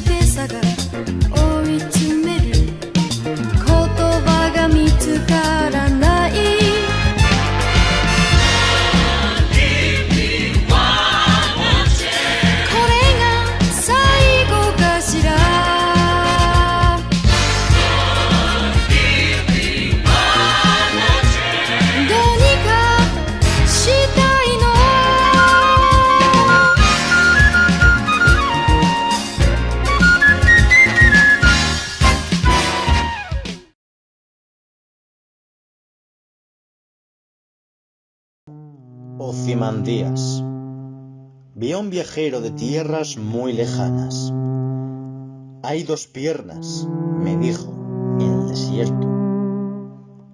けさが追い詰める言葉が見つからないこれが最後かしらどうにかしたいのOzymandias. Vi a un viajero de tierras muy lejanas. Hay dos piernas, me dijo, en el desierto.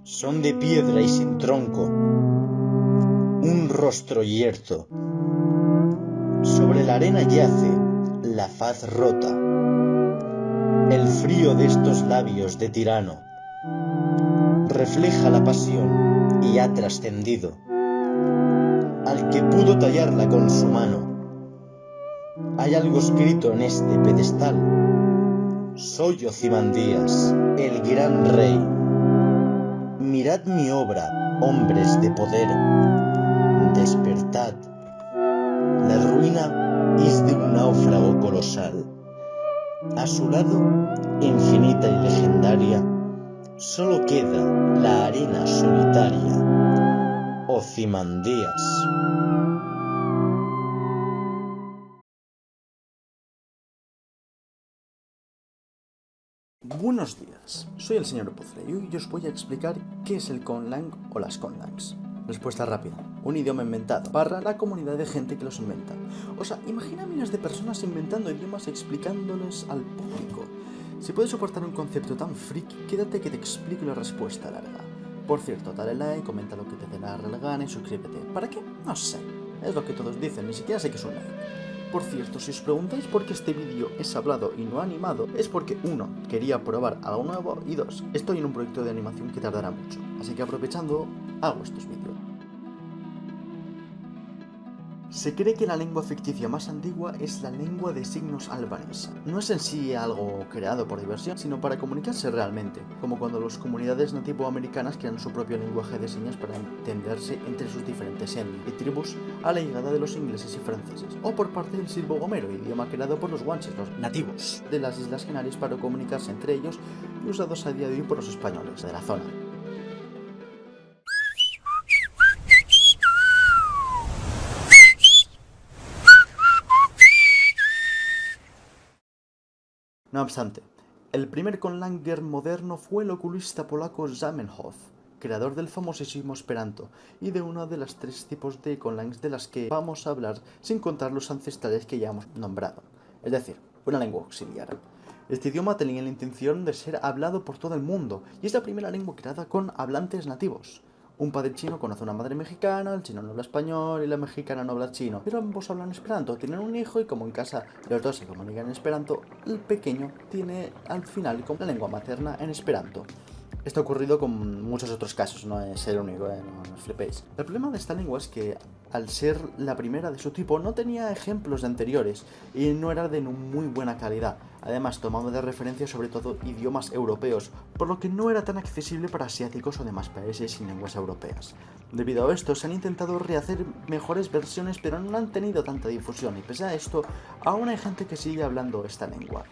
Son de piedra y sin tronco. Un rostro yerto. Sobre la arena yace la faz rota. El frío de estos labios de tirano refleja la pasión y ha trascendido al que pudo tallarla con su mano. Hay algo escrito en este pedestal. Soy Ozymandias, el gran rey. Mirad mi obra, hombres de poder. Despertad. La ruina es de un náufrago colosal. A su lado, infinita y legendaria, solo queda la arena solitaria. Ozymandias. Buenos días, soy el señor Puzzle y hoy os voy a explicar qué es el conlang o las conlangs. Respuesta rápida: un idioma inventado para la comunidad de gente que los inventa. O sea, imagina miles de personas inventando idiomas y explicándoles al público. Si puedes soportar un concepto tan friki, quédate que te explico la respuesta larga. Por cierto, dale like, comenta lo que te dé la gana y suscríbete. ¿Para qué? No sé. Es lo que todos dicen, ni siquiera sé qué es un like. Por cierto, si os preguntáis por qué este vídeo es hablado y no animado, es porque 1. Quería probar algo nuevo y 2. Estoy en un proyecto de animación que tardará mucho. Así que aprovechando, hago estos vídeos. Se cree que la lengua ficticia más antigua es la lengua de signos albanesa. No es en sí algo creado por diversión, sino para comunicarse realmente, como cuando las comunidades nativoamericanas crean su propio lenguaje de señas para entenderse entre sus diferentes etnias y tribus a la llegada de los ingleses y franceses, o por parte del silbo-gomero, idioma creado por los guanches, los nativos de las Islas Canarias para comunicarse entre ellos y usados a día de hoy por los españoles de la zona. No obstante, el primer conlanger moderno fue el oculista polaco Zamenhof, creador del famosísimo Esperanto y de uno de los 3 tipos de conlangs de las que vamos a hablar sin contar los ancestrales que ya hemos nombrado, es decir, una lengua auxiliar. Este idioma tenía la intención de ser hablado por todo el mundo y es la primera lengua creada con hablantes nativos. Un padre chino conoce a una madre mexicana, el chino no habla español y la mexicana no habla chino, pero ambos hablan esperanto, tienen un hijo y como en casa los dos se comunican en esperanto, el pequeño tiene al final como la lengua materna en esperanto. Esto ha ocurrido con muchos otros casos, no es el único, no os flipéis. El problema de esta lengua es que, al ser la primera de su tipo, no tenía ejemplos de anteriores y no era de muy buena calidad. Además, tomaba de referencia sobre todo idiomas europeos, por lo que no era tan accesible para asiáticos o demás países sin lenguas europeas. Debido a esto, se han intentado rehacer mejores versiones, pero no han tenido tanta difusión y pese a esto, aún hay gente que sigue hablando esta lengua.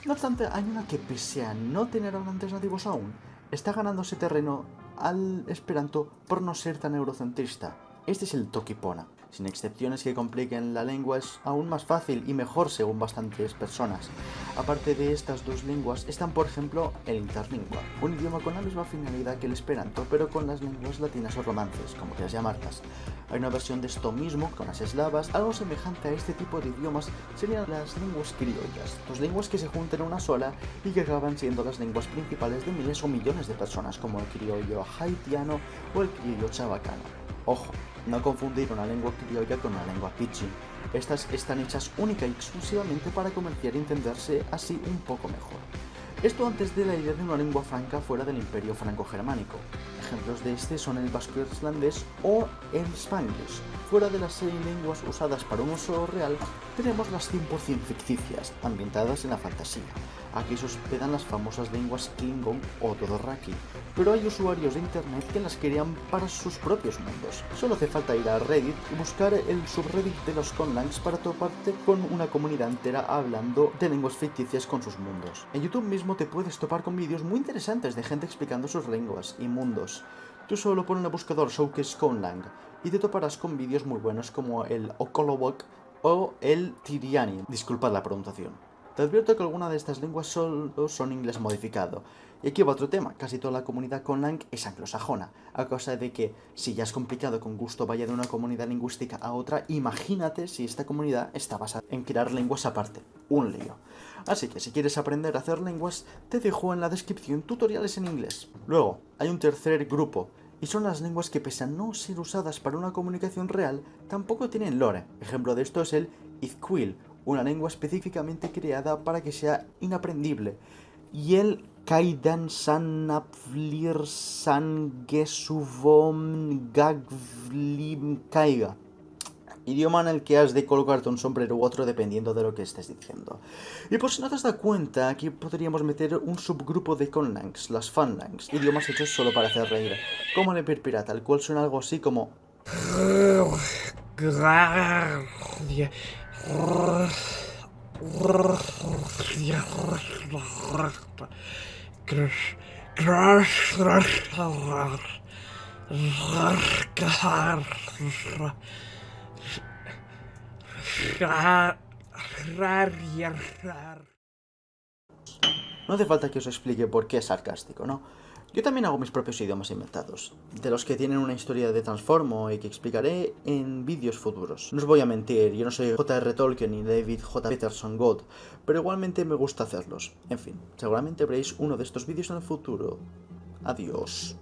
No obstante, hay una que pese a no tener hablantes nativos aún, está ganándose terreno al esperanto por no ser tan eurocentrista. Este es el Tokipona. Sin excepciones que compliquen la lengua, es aún más fácil y mejor según bastantes personas. Aparte de estas dos lenguas están por ejemplo el interlingua, un idioma con la misma finalidad que el esperanto pero con las lenguas latinas o romances, como quieras llamarlas. Hay una versión de esto mismo con las eslavas. Algo semejante a este tipo de idiomas serían las lenguas criollas, dos lenguas que se juntan en una sola y que acaban siendo las lenguas principales de miles o millones de personas, como el criollo haitiano o el criollo chabacano. Ojo, no confundir una lengua criolla con una lengua pidgin. Estas están hechas única y exclusivamente para comerciar y entenderse así un poco mejor. Esto antes de la idea de una lengua franca fuera del imperio franco-germánico. ejemplos de este son el vasco irlandés o el spanglish. Fuera de las 6 lenguas usadas para un uso real, tenemos las 100% ficticias, ambientadas en la fantasía. Aquí se hospedan las famosas lenguas Klingon o Dothraki, pero hay usuarios de internet que las crean para sus propios mundos. Solo hace falta ir a Reddit y buscar el subreddit de los conlangs para toparte con una comunidad entera hablando de lenguas ficticias con sus mundos. En YouTube mismo te puedes topar con vídeos muy interesantes de gente explicando sus lenguas y mundos. Tú solo pon en el buscador Showcase Conlang y te toparás con vídeos muy buenos como el Okolowok o el Tiriani, disculpad la pronunciación. Te advierto que algunas de estas lenguas solo son inglés modificado. Y aquí va otro tema, casi toda la comunidad conlang es anglosajona, a causa de que si ya es complicado con gusto vaya de una comunidad lingüística a otra, imagínate si esta comunidad está basada en crear lenguas aparte, un lío. Así que si quieres aprender a hacer lenguas, te dejo en la descripción tutoriales en inglés. Luego, hay un tercer grupo, y son las lenguas que pese a no ser usadas para una comunicación real, tampoco tienen lore. Ejemplo de esto es el Izquil, una lengua específicamente creada para que sea inaprendible, y el Kaidan Sanapflir Sangesuvom Gagvlim Kaiga, idioma en el que has de colocarte un sombrero u otro dependiendo de lo que estés diciendo. Y por si no te has dado cuenta, aquí podríamos meter un subgrupo de conlangs, las fanlangs, idiomas hechos solo para hacer reír, como el Empire Pirata, el cual suena algo así como... No hace falta que os explique por qué es sarcástico, ¿no? Yo también hago mis propios idiomas inventados, de los que tienen una historia de transformo y que explicaré en vídeos futuros. No os voy a mentir, yo no soy J.R. Tolkien ni David J. Peterson God, pero igualmente me gusta hacerlos. En fin, seguramente veréis uno de estos vídeos en el futuro. Adiós.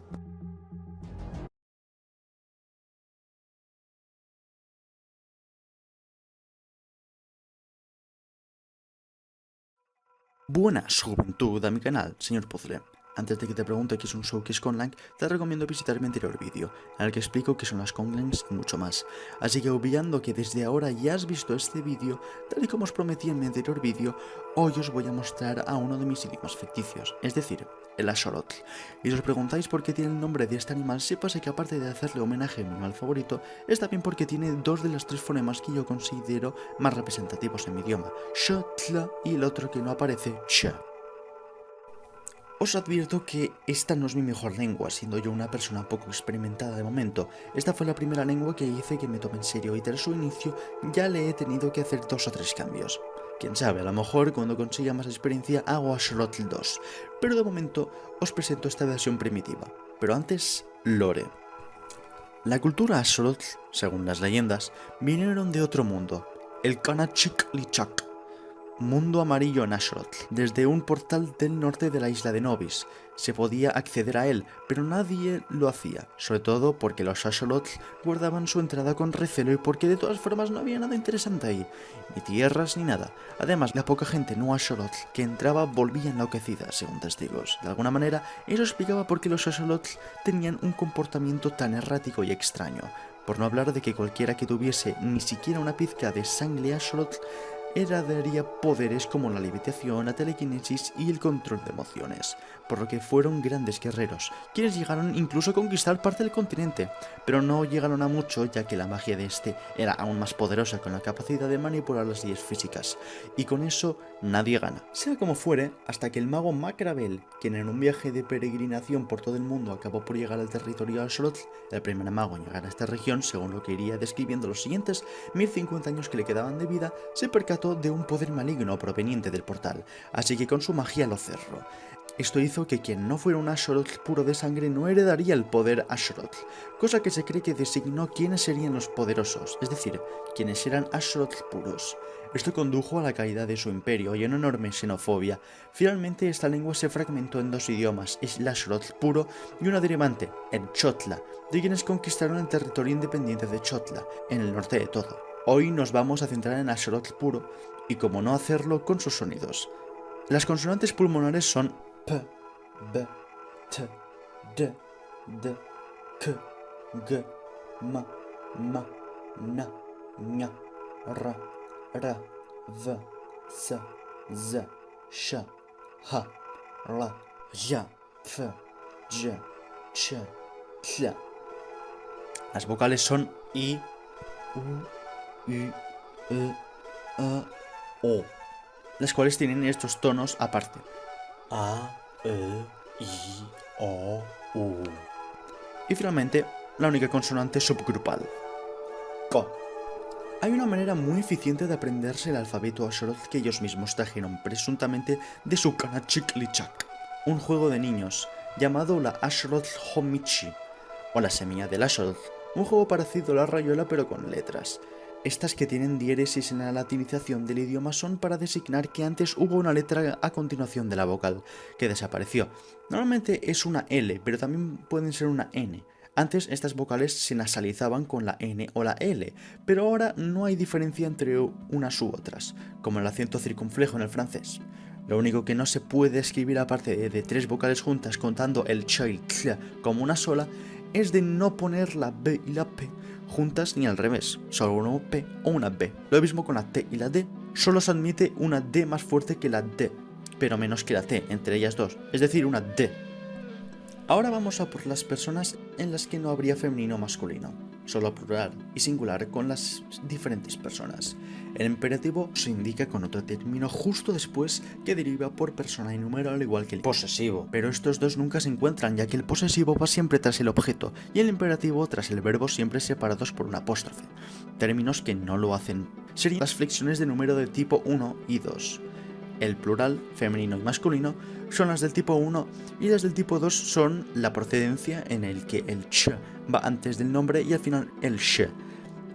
Buenas, juventud, a mi canal, señor Puzzle. Antes de que te pregunte qué es un Showcase Conlang, te recomiendo visitar mi anterior vídeo, en el que explico qué son las conlangs y mucho más. Así que obviando que desde ahora ya has visto este vídeo, tal y como os prometí en mi anterior vídeo, hoy os voy a mostrar a uno de mis idiomas ficticios, es decir, el axolotl. Y si os preguntáis por qué tiene el nombre de este animal, sépase que aparte de hacerle homenaje a mi animal favorito, es también porque tiene 2 de los 3 fonemas que yo considero más representativos en mi idioma, xotl y el otro que no aparece, ch. Os advierto que esta no es mi mejor lengua, siendo yo una persona poco experimentada de momento. Esta fue la primera lengua que hice que me tomé en serio y tras su inicio ya le he tenido que hacer 2 o 3 cambios. Quién sabe, a lo mejor cuando consiga más experiencia hago Axolotl 2, pero de momento os presento esta versión primitiva. Pero antes, lore. La cultura Axolotl, según las leyendas, vinieron de otro mundo, el Kanachik-Lichak, mundo amarillo en Axolotl. Desde un portal del norte de la isla de Nobis se podía acceder a él, pero nadie lo hacía, sobre todo porque los Axolotl guardaban su entrada con recelo y porque de todas formas no había nada interesante ahí, ni tierras ni nada. Además, la poca gente no Axolotl que entraba volvía enloquecida, según testigos. De alguna manera, eso explicaba por qué los Axolotl tenían un comportamiento tan errático y extraño, por no hablar de que cualquiera que tuviese ni siquiera una pizca de sangre Axolotl heredaría poderes como la levitación, la telequinesis y el control de emociones, por lo que fueron grandes guerreros, quienes llegaron incluso a conquistar parte del continente, pero no llegaron a mucho ya que la magia de este era aún más poderosa con la capacidad de manipular las leyes físicas, y con eso nadie gana. Sea como fuere, hasta que el mago Macrabel, quien en un viaje de peregrinación por todo el mundo acabó por llegar al territorio Axolotl, el primer mago en llegar a esta región, según lo que iría describiendo los siguientes 1050 años que le quedaban de vida, se percató de un poder maligno proveniente del portal, así que con su magia lo cerró. Esto hizo que quien no fuera un Axolotl puro de sangre no heredaría el poder Axolotl, cosa que se cree que designó quiénes serían los poderosos, es decir, quienes eran Axolotl puros. Esto condujo a la caída de su imperio y a una enorme xenofobia. Finalmente esta lengua se fragmentó en 2 idiomas, el Axolotl puro y una derivante, el Chotla, de quienes conquistaron el territorio independiente de Chotla, en el norte de todo. Hoy nos vamos a centrar en Axolotl puro, y cómo no hacerlo con sus sonidos. Las consonantes pulmonares son P, B, T, D, d, k, g, ma, na, ña, ra, v, s, z, sh, ha, la, ya, f, j, ch, tl. Las vocales son I, U, I, E, A, O, las cuales tienen estos tonos aparte. A, E, I, O, U. Y finalmente, la única consonante subgrupal. Ko. Hay una manera muy eficiente de aprenderse el alfabeto Ashroth que ellos mismos trajeron presuntamente de su Kanachiklichak, un juego de niños llamado la Ashroth Homichi, o la semilla del Ashroth, un juego parecido a la rayuela pero con letras. Estas que tienen diéresis en la latinización del idioma son para designar que antes hubo una letra a continuación de la vocal, que desapareció. Normalmente es una L, pero también pueden ser una N. Antes estas vocales se nasalizaban con la N o la L, pero ahora no hay diferencia entre unas u otras, como el acento circunflejo en el francés. Lo único que no se puede escribir aparte de tres vocales juntas contando el ch y el tl como una sola, es de no poner la B y la P juntas ni al revés, solo una P o una B. Lo mismo con la T y la D, solo se admite una D más fuerte que la D, pero menos que la T entre ellas dos, es decir, una D. Ahora vamos a por las personas en las que no habría femenino o masculino, solo plural y singular con las diferentes personas. El imperativo se indica con otro término justo después que deriva por persona y número al igual que el posesivo. Pero estos dos nunca se encuentran ya que el posesivo va siempre tras el objeto y el imperativo tras el verbo siempre separados por un apóstrofe. Términos que no lo hacen serían las flexiones de número de tipo 1 y 2. El plural, femenino y masculino, son las del tipo 1 y las del tipo 2 son la procedencia en el que el ch va antes del nombre y al final el sh.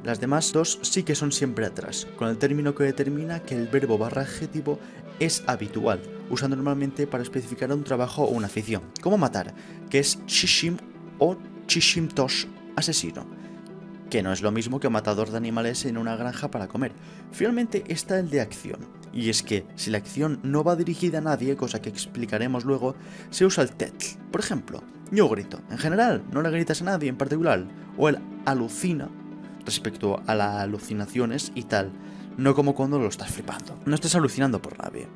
Las demás dos sí que son siempre atrás, con el término que determina que el verbo / adjetivo es habitual, usando normalmente para especificar un trabajo o una afición, como matar, que es chishim o chishimtosh, asesino, que no es lo mismo que matador de animales en una granja para comer. Finalmente está el de acción, y es que si la acción no va dirigida a nadie, cosa que explicaremos luego, se usa el tetl. Por ejemplo, yo grito, en general, no le gritas a nadie en particular, o el alucina, respecto a las alucinaciones y tal, no como cuando lo estás flipando. No estás alucinando por rabia.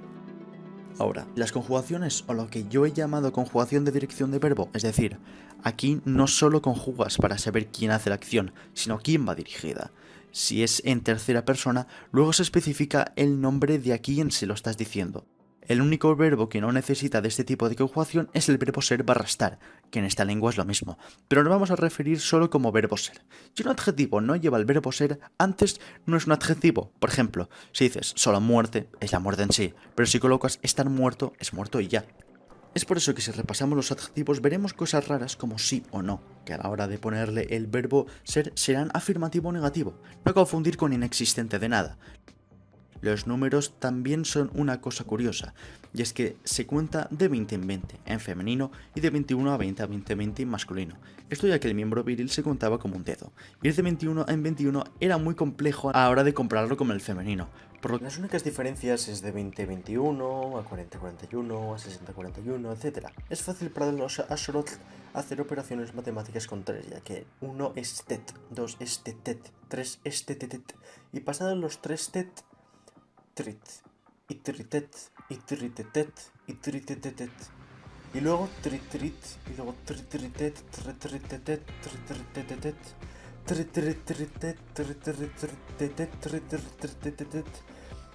Ahora, las conjugaciones o lo que yo he llamado conjugación de dirección de verbo, es decir, aquí no solo conjugas para saber quién hace la acción, sino quién va dirigida. Si es en tercera persona, luego se especifica el nombre de a quién se lo estás diciendo. El único verbo que no necesita de este tipo de conjugación es el verbo ser / estar, que en esta lengua es lo mismo, pero nos vamos a referir solo como verbo ser. Si un adjetivo no lleva el verbo ser, antes no es un adjetivo. Por ejemplo, si dices solo muerte, es la muerte en sí, pero si colocas estar muerto, es muerto y ya. Es por eso que si repasamos los adjetivos veremos cosas raras como sí o no, que a la hora de ponerle el verbo ser serán afirmativo o negativo, no confundir con inexistente de nada. Los números también son una cosa curiosa, y es que se cuenta de 20 en 20 en femenino y de 21 a 20 a 20 en 20 en masculino. Esto ya que el miembro viril se contaba como un dedo. Ir de 21 en 21 era muy complejo a la hora de compararlo con el femenino. Por lo que las únicas diferencias es de 20-21 a 40-41 a 60-41, etc. Es fácil para los Ashroth hacer operaciones matemáticas con 3, ya que 1 es tet, 2 es tetet, 3 es tetetet, y pasados los 3 tet, trit, y tritet, y tritetet, y tritetetet, y luego tritrit, y luego tritritet, tritritetet, tritritetet, tritritritet, tritritetet, tritritetet.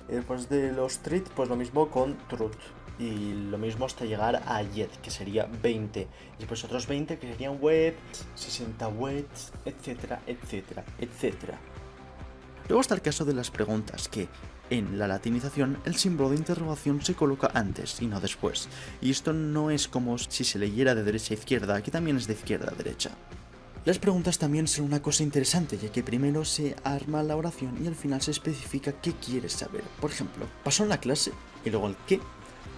Después de los trit, pues lo mismo con trut, y lo mismo hasta llegar a yet, que sería 20, y después otros 20 que serían wet, 60 wet, etcétera, etcétera, etcétera. Luego está el caso de las preguntas, que en la latinización el símbolo de interrogación se coloca antes y no después, y esto no es como si se leyera de derecha a izquierda, aquí también es de izquierda a derecha. Las preguntas también son una cosa interesante, ya que primero se arma la oración y al final se especifica qué quieres saber. Por ejemplo, pasó en la clase, y luego el qué,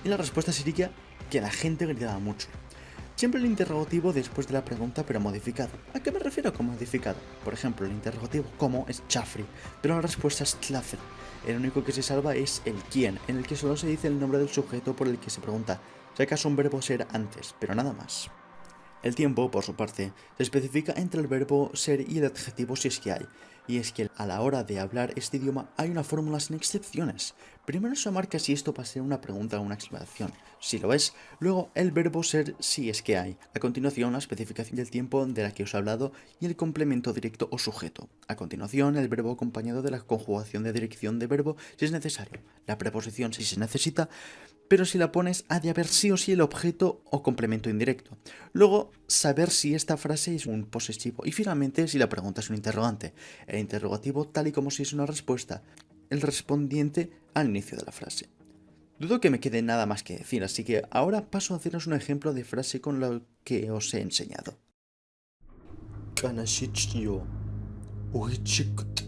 y la respuesta sería que la gente gritaba mucho. Siempre el interrogativo después de la pregunta, pero modificado. ¿A qué me refiero con modificado? Por ejemplo, el interrogativo ¿cómo? Es chafri, pero la respuesta es tlafel. El único que se salva es el quién, en el que solo se dice el nombre del sujeto por el que se pregunta, si acaso un verbo ser antes, pero nada más. El tiempo, por su parte, se especifica entre el verbo ser y el adjetivo si es que hay. Y es que a la hora de hablar este idioma hay una fórmula sin excepciones. Primero se marca si esto va a ser una pregunta o una exclamación. Si lo es, luego el verbo ser si es que hay. A continuación la especificación del tiempo de la que os he hablado y el complemento directo o sujeto. A continuación el verbo acompañado de la conjugación de dirección de verbo si es necesario. La preposición si se necesita, pero si la pones ha de haber sí o sí el objeto o complemento indirecto. Luego, saber si esta frase es un posesivo. Y finalmente, si la pregunta es un interrogante. El interrogativo tal y como si es una respuesta. El respondiente al inicio de la frase. Dudo que me quede nada más que decir, así que ahora paso a haceros un ejemplo de frase con lo que os he enseñado. Kanashityo, uhichikut,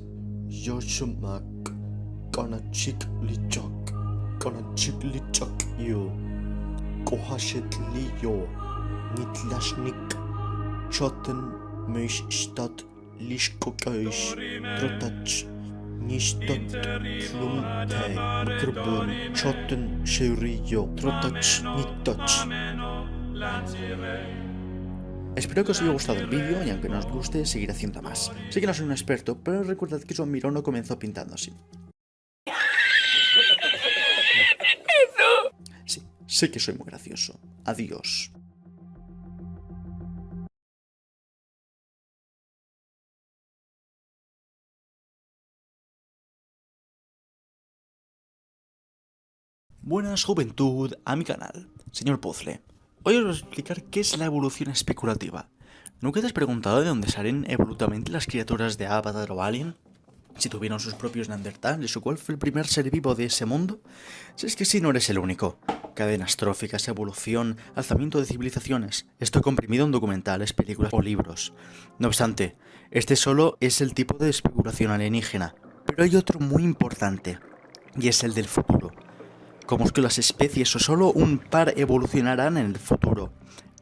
yoshumak, kanachiklichok. Kanachiklichak yo, kohashitli yo, nitlashnik, choten meishtat lishkokaish, trotach, nishtot tlumte, mkrubun, choten sheurillo, trotach, nitoch. Espero que os haya gustado el vídeo y aunque no os guste, seguiré haciendo más. Sé que no soy un experto, pero recordad que Joan Miró no comenzó pintando así. Sí, sé que soy muy gracioso. Adiós. Buenas juventud a mi canal, señor Puzzle. Hoy os voy a explicar qué es la evolución especulativa. ¿Nunca te has preguntado de dónde salen evolutivamente las criaturas de Avatar o Alien? Si tuvieron sus propios neandertales o cuál fue el primer ser vivo de ese mundo. Si es que sí, no eres el único. Cadenas tróficas, evolución, alzamiento de civilizaciones. Esto comprimido en documentales, películas o libros. No obstante, este solo es el tipo de especulación alienígena. Pero hay otro muy importante, y es el del futuro. ¿Cómo es que las especies o solo un par evolucionarán en el futuro?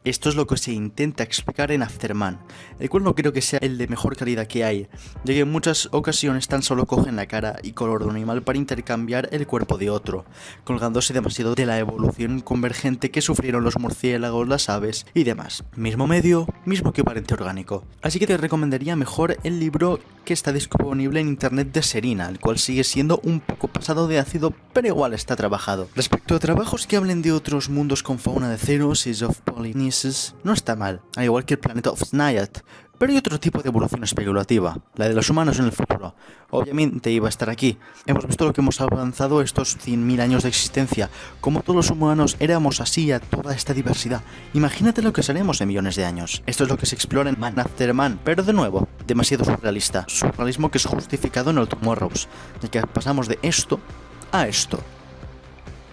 Esto es lo que se intenta explicar en Afterman, el cual no creo que sea el de mejor calidad que hay, ya que en muchas ocasiones tan solo cogen la cara y color de un animal para intercambiar el cuerpo de otro, colgándose demasiado de la evolución convergente que sufrieron los murciélagos, las aves y demás. Mismo medio, mismo equivalente orgánico. Así que te recomendaría mejor el libro que está disponible en internet de Serena, el cual sigue siendo un poco pasado de ácido, pero igual está trabajado. Respecto a trabajos que hablen de otros mundos con fauna de cero, Seas of Polynesia, no está mal, al igual que el Planet of Snayat, pero hay otro tipo de evolución especulativa, la de los humanos en el futuro. Obviamente iba a estar aquí. Hemos visto lo que hemos avanzado estos 100.000 años de existencia, como todos los humanos éramos así a toda esta diversidad. Imagínate lo que seremos en millones de años. Esto es lo que se explora en Man After Man, pero de nuevo, demasiado surrealista. Surrealismo que es justificado en el Tomorrows, ya que pasamos de esto a esto.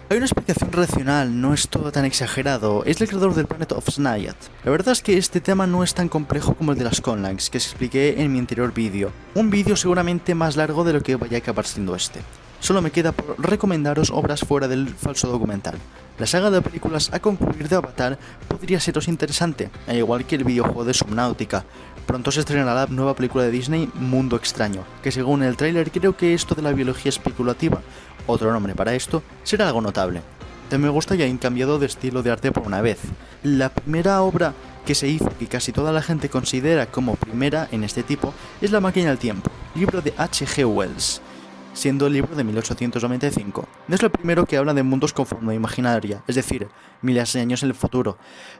Hay una explicación racional, no es todo tan exagerado, es el creador del Planet of Snayat. La verdad es que este tema no es tan complejo como el de las conlangs, que expliqué en mi anterior vídeo. Un vídeo seguramente más largo de lo que vaya a acabar siendo este. Solo me queda por recomendaros obras fuera del falso documental. La saga de películas a concluir de Avatar podría seros interesante, al igual que el videojuego de Subnautica. Pronto se estrenará la nueva película de Disney, Mundo Extraño, que según el tráiler creo que esto de la biología especulativa, otro nombre para esto, será algo notable. También me gusta que hayan cambiado de estilo de arte por una vez. La primera obra que se hizo que casi toda la gente considera como primera en este tipo es La máquina del tiempo, libro de H.G. Wells, siendo el libro de 1895. No es el primero que habla de mundos con forma imaginaria, es decir, miles de años en el futuro,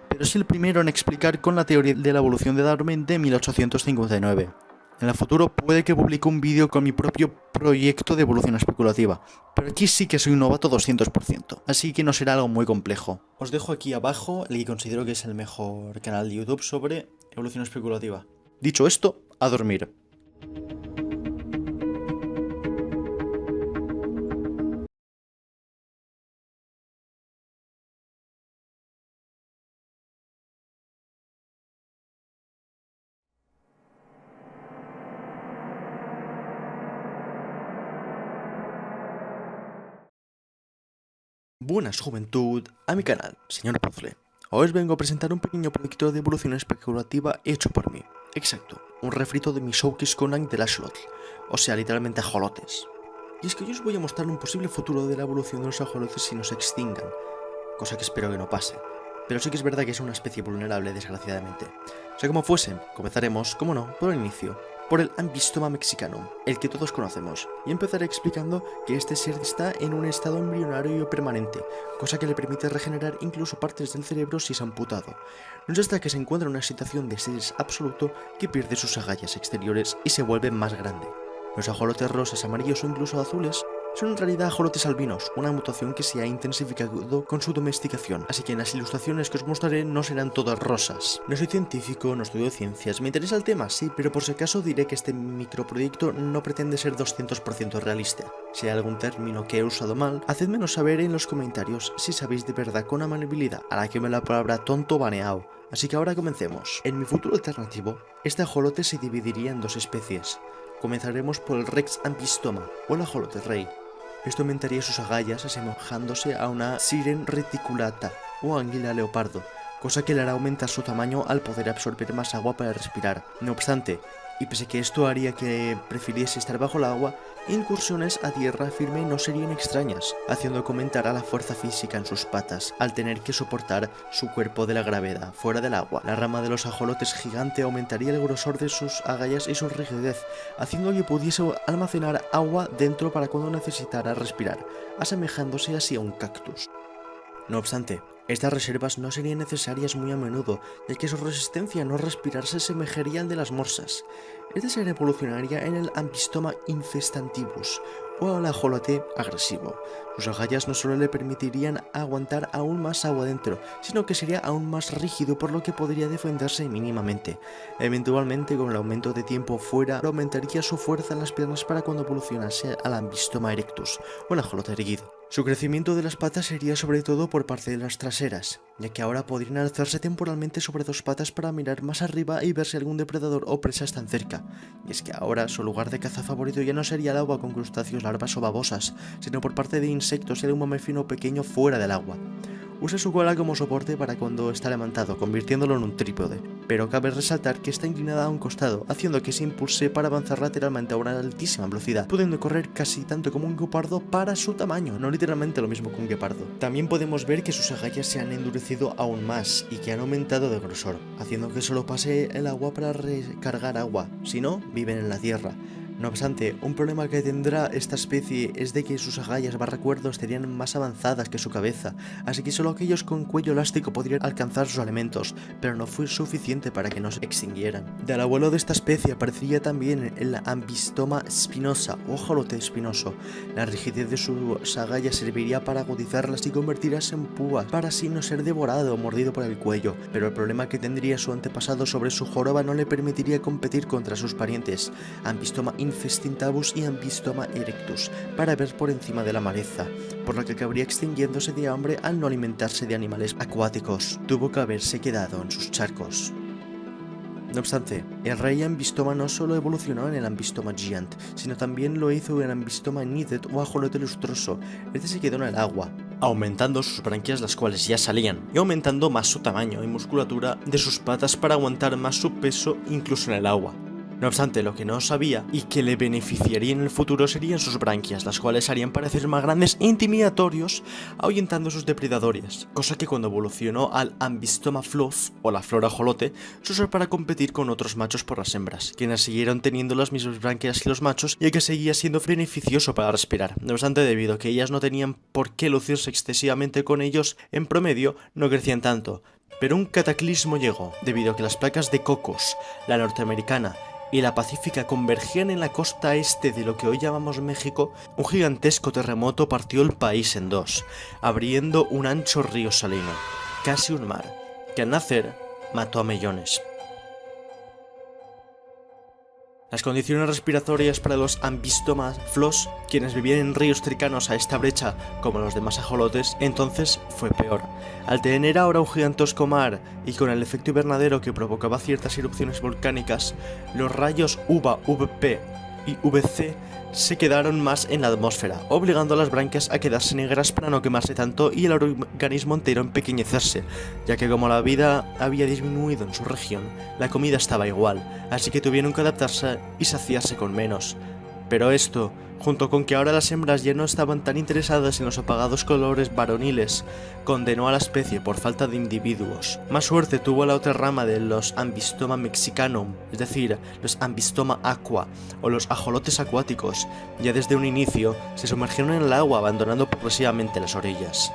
pero es el primero en explicar con la teoría de la evolución de Darwin de 1859. En el futuro puede que publique un vídeo con mi propio proyecto de evolución especulativa, pero aquí sí que soy un novato 200%, así que no será algo muy complejo. Os dejo aquí abajo el que considero que es el mejor canal de YouTube sobre evolución especulativa. Dicho esto, a dormir. Buenas juventud a mi canal, señor Puzzle. Hoy os vengo a presentar un pequeño proyecto de evolución especulativa hecho por mí. Exacto, un refrito de mi showcase Conan de la Axolotl, o sea, literalmente ajolotes. Y es que yo os voy a mostrar un posible futuro de la evolución de los ajolotes si no se extingan, cosa que espero que no pase. pero sí que es verdad que es una especie vulnerable, desgraciadamente. Sea como fuese, comenzaremos, como no, por el inicio, por el Ambystoma mexicanum, el que todos conocemos, y empezaré explicando que este ser está en un estado embrionario permanente, cosa que le permite regenerar incluso partes del cerebro si es amputado. No es hasta que se encuentra en una situación de estrés absoluto que pierde sus agallas exteriores y se vuelve más grande. Los ajolotes rosas, amarillos o incluso azules son en realidad ajolotes albinos, una mutación que se ha intensificado con su domesticación, así que en las ilustraciones que os mostraré no serán todas rosas. No soy científico, no estudio ciencias, me interesa el tema, sí, pero por si acaso diré que este microproyecto no pretende ser 200% realista. Si hay algún término que he usado mal, hacedmelo saber en los comentarios si sabéis de verdad con amabilidad, a la que me la palabra tonto baneado. Así que ahora comencemos. En mi futuro alternativo, este ajolote se dividiría en dos especies. Comenzaremos por el Rex ambystoma, o el ajolote rey. Esto aumentaría sus agallas asemejándose a una Siren reticulata o anguila leopardo, cosa que le hará aumentar su tamaño al poder absorber más agua para respirar. No obstante, y pese a que esto haría que prefiriese estar bajo el agua, incursiones a tierra firme no serían extrañas, haciendo que aumentara la fuerza física en sus patas, al tener que soportar su cuerpo de la gravedad fuera del agua. La rama de los ajolotes gigante aumentaría el grosor de sus agallas y su rigidez, haciendo que pudiese almacenar agua dentro para cuando necesitara respirar, asemejándose así a un cactus. No obstante, estas reservas no serían necesarias muy a menudo, ya que su resistencia a no respirar se asemejaría al de las morsas. Este ser evolucionaría en el Ambystoma infestantibus, o el ajolote agresivo. Sus agallas no solo le permitirían aguantar aún más agua dentro, sino que sería aún más rígido, por lo que podría defenderse mínimamente. Eventualmente, con el aumento de tiempo fuera, aumentaría su fuerza en las piernas para cuando evolucionase al Ambystoma erectus, o el ajolote erguido. Su crecimiento de las patas sería sobre todo por parte de las traseras, ya que ahora podrían alzarse temporalmente sobre dos patas para mirar más arriba y ver si algún depredador o presa están cerca. Y es que ahora su lugar de caza favorito ya no sería el agua con crustáceos, larvas o babosas, sino por parte de insectos y algún mamífero pequeño fuera del agua. Usa su cola como soporte para cuando está levantado, convirtiéndolo en un trípode, pero cabe resaltar que está inclinada a un costado, haciendo que se impulse para avanzar lateralmente a una altísima velocidad, pudiendo correr casi tanto como un guepardo para su tamaño, no literalmente lo mismo que un guepardo. También podemos ver que sus agallas se han endurecido aún más y que han aumentado de grosor, haciendo que solo pase el agua para recargar agua, si no, viven en la tierra. No obstante, un problema que tendrá esta especie es de que sus agallas cuernos estarían más avanzadas que su cabeza, así que solo aquellos con cuello elástico podrían alcanzar sus alimentos, pero no fue suficiente para que no se extinguieran. Del abuelo de esta especie aparecería también el Ambystoma spinosa o ajolote espinoso. La rigidez de sus agallas serviría para agudizarlas y convertirlas en púas, para así no ser devorado o mordido por el cuello, pero el problema que tendría su antepasado sobre su joroba no le permitiría competir contra sus parientes, Ambystoma infestantibus y Ambystoma erectus, para ver por encima de la maleza, por lo que acabaría extinguiéndose de hambre al no alimentarse de animales acuáticos. Tuvo que haberse quedado en sus charcos. No obstante, el rey Ambystoma no solo evolucionó en el Ambystoma giant, sino también lo hizo en el Ambystoma nided o ajolote lustroso. Este se quedó en el agua, aumentando sus branquias, las cuales ya salían, y aumentando más su tamaño y musculatura de sus patas para aguantar más su peso incluso en el agua. No obstante, lo que no sabía y que le beneficiaría en el futuro serían sus branquias, las cuales harían parecer más grandes e intimidatorios, ahuyentando a sus depredadores, cosa que cuando evolucionó al Ambystoma flos, o la flor ajolote, se usó para competir con otros machos por las hembras, quienes siguieron teniendo las mismas branquias que los machos, y que seguía siendo beneficioso para respirar. No obstante, debido a que ellas no tenían por qué lucirse excesivamente con ellos, en promedio no crecían tanto. Pero un cataclismo llegó, debido a que las placas de Cocos, la norteamericana y la pacífica convergían en la costa este de lo que hoy llamamos México. Un gigantesco terremoto partió el país en dos, abriendo un ancho río salino, casi un mar, que al nacer mató a millones. Las condiciones respiratorias para los Ambystoma flos, quienes vivían en ríos cercanos a esta brecha como los demás ajolotes, entonces fue peor. Al tener ahora un gigantesco mar y con el efecto invernadero que provocaba ciertas erupciones volcánicas, los rayos UVA, VP y VC se quedaron más en la atmósfera, obligando a las branquias a quedarse negras para no quemarse tanto y el organismo entero empequeñecerse, ya que como la vida había disminuido en su región, la comida estaba igual, así que tuvieron que adaptarse y saciarse con menos. Pero esto, junto con que ahora las hembras ya no estaban tan interesadas en los apagados colores varoniles, condenó a la especie por falta de individuos. Más suerte tuvo la otra rama de los Ambystoma mexicanum, es decir, los Ambystoma aqua o los ajolotes acuáticos. Ya desde un inicio se sumergieron en el agua abandonando progresivamente las orillas.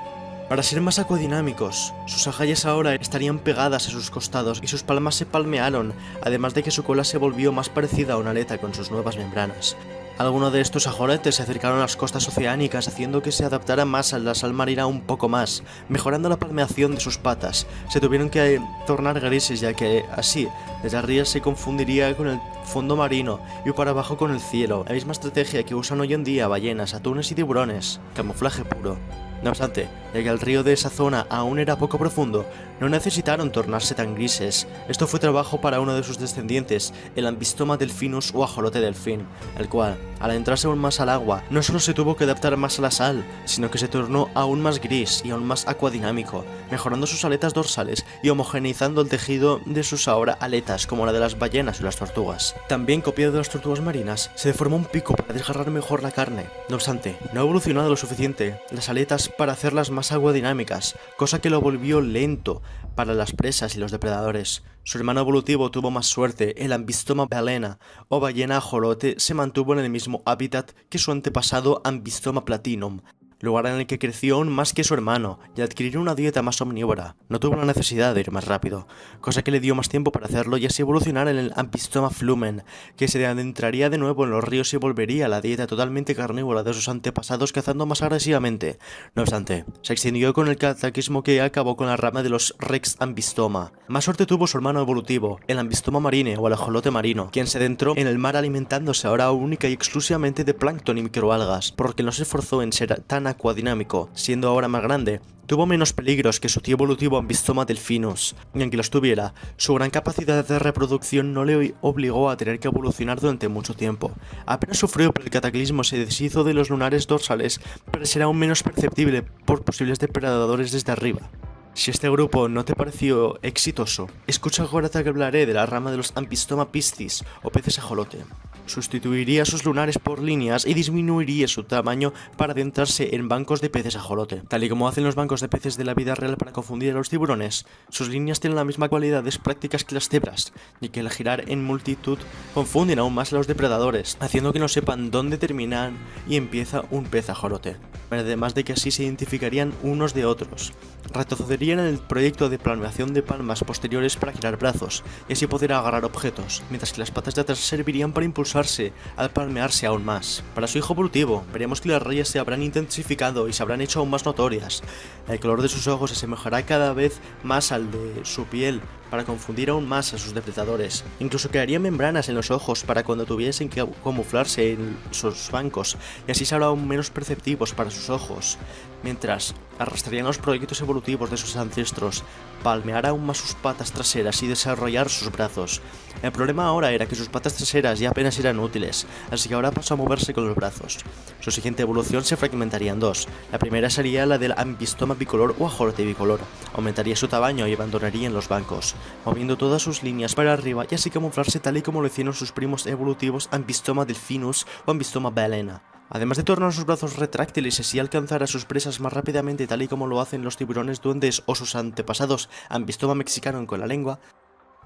Para ser más acuadinámicos, sus agallas ahora estarían pegadas a sus costados y sus palmas se palmearon, además de que su cola se volvió más parecida a una aleta con sus nuevas membranas. Algunos de estos ajolotes se acercaron a las costas oceánicas haciendo que se adaptara más a la sal marina un poco más, mejorando la palmeación de sus patas. Se tuvieron que tornar grises ya que así, desde arriba se confundiría con el fondo marino y para abajo con el cielo, la misma estrategia que usan hoy en día ballenas, atunes y tiburones, camuflaje puro. No obstante, ya que el río de esa zona aún era poco profundo, no necesitaron tornarse tan grises. Esto fue trabajo para uno de sus descendientes, el Ambystoma delphinus o ajolote delfín, el cual, al entrarse aún más al agua, no solo se tuvo que adaptar más a la sal, sino que se tornó aún más gris y aún más acuadinámico, mejorando sus aletas dorsales y homogeneizando el tejido de sus ahora aletas como la de las ballenas y las tortugas. También, copiado de las tortugas marinas, se deformó un pico para desgarrar mejor la carne. No obstante, no ha evolucionado lo suficiente las aletas para hacerlas más aguadinámicas, cosa que lo volvió lento para las presas y los depredadores. Su hermano evolutivo tuvo más suerte, el Ambystoma balena o ballena ajolote se mantuvo en el mismo hábitat que su antepasado Ambystoma platinum, lugar en el que creció aún más que su hermano y adquirió una dieta más omnívora. No tuvo la necesidad de ir más rápido, cosa que le dio más tiempo para hacerlo y así evolucionar en el Ambystoma flumen, que se adentraría de nuevo en los ríos y volvería a la dieta totalmente carnívora de sus antepasados cazando más agresivamente. No obstante, se extendió con el cataclismo que acabó con la rama de los Rex Ambystoma. Más suerte tuvo su hermano evolutivo, el Ambystoma marine o el ajolote marino, quien se adentró en el mar alimentándose ahora única y exclusivamente de plancton y microalgas, porque no se esforzó en ser tan acuadinámico, siendo ahora más grande. Tuvo menos peligros que su tío evolutivo Ambystoma delphinus, y aunque los tuviera, su gran capacidad de reproducción no le obligó a tener que evolucionar durante mucho tiempo. Apenas sufrió por el cataclismo, se deshizo de los lunares dorsales, pero será aún menos perceptible por posibles depredadores desde arriba. Si este grupo no te pareció exitoso, escucha ahora que hablaré de la rama de los Ambystoma piscis o peces ajolote. Sustituiría sus lunares por líneas y disminuiría su tamaño para adentrarse en bancos de peces ajolote. Tal y como hacen los bancos de peces de la vida real para confundir a los tiburones, sus líneas tienen la misma cualidades prácticas que las cebras, y que al girar en multitud confunden aún más a los depredadores, haciendo que no sepan dónde terminan y empieza un pez ajolote. Además de que así se identificarían unos de otros. Retrocederían en el proyecto de palmeación de palmas posteriores para girar brazos, y así poder agarrar objetos, mientras que las patas de atrás servirían para impulsarse al palmearse aún más. Para su hijo evolutivo, veremos que las rayas se habrán intensificado y se habrán hecho aún más notorias. El color de sus ojos se asemejará cada vez más al de su piel, para confundir aún más a sus depredadores. Incluso crearían membranas en los ojos para cuando tuviesen que camuflarse en sus bancos, y así serán aún menos perceptivos para sus ojos, mientras arrastrarían los proyectos evolutivos de sus ancestros, palmear aún más sus patas traseras y desarrollar sus brazos. El problema ahora era que sus patas traseras ya apenas eran útiles, así que ahora pasó a moverse con los brazos. Su siguiente evolución se fragmentaría en dos. La primera sería la del Ambystoma bicolor o ajolote bicolor. Aumentaría su tamaño y abandonaría los bancos, moviendo todas sus líneas para arriba y así camuflarse tal y como lo hicieron sus primos evolutivos Ambystoma delphinus o Ambystoma balena. Además de tornar sus brazos retráctiles y así alcanzar a sus presas más rápidamente tal y como lo hacen los tiburones duendes o sus antepasados Ambystoma mexicanum con la lengua.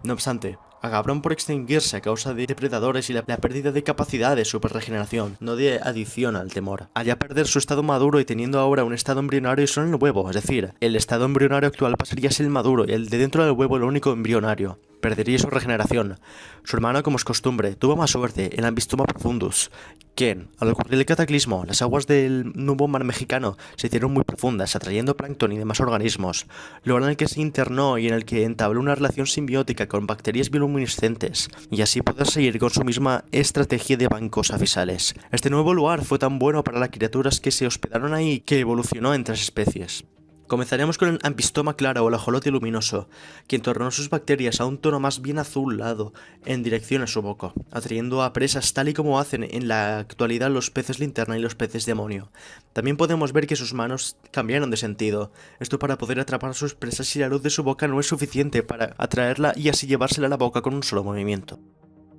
No obstante, acabaron por extinguirse a causa de depredadores y la pérdida de capacidad de superregeneración, no de adición al temor. Al ya perder su estado maduro y teniendo ahora un estado embrionario solo en el huevo, es decir, el estado embrionario actual pasaría a ser el maduro y el de dentro del huevo el único embrionario. Perdería su regeneración. Su hermano, como es costumbre, tuvo más suerte, el Ambystoma profundus, quien, al ocurrir el cataclismo, las aguas del nuevo mar mexicano se hicieron muy profundas, atrayendo plancton y demás organismos, lugar en el que se internó y en el que entabló una relación simbiótica con bacterias bioluminiscentes, y así poder seguir con su misma estrategia de bancos abisales. Este nuevo lugar fue tan bueno para las criaturas que se hospedaron ahí que evolucionó en 3 especies. Comenzaremos con el Ambystoma claro o el ajolote luminoso, quien tornó sus bacterias a un tono más bien azulado en dirección a su boca, atrayendo a presas tal y como hacen en la actualidad los peces linterna y los peces demonio. También podemos ver que sus manos cambiaron de sentido, esto para poder atrapar a sus presas y la luz de su boca no es suficiente para atraerla y así llevársela a la boca con un solo movimiento.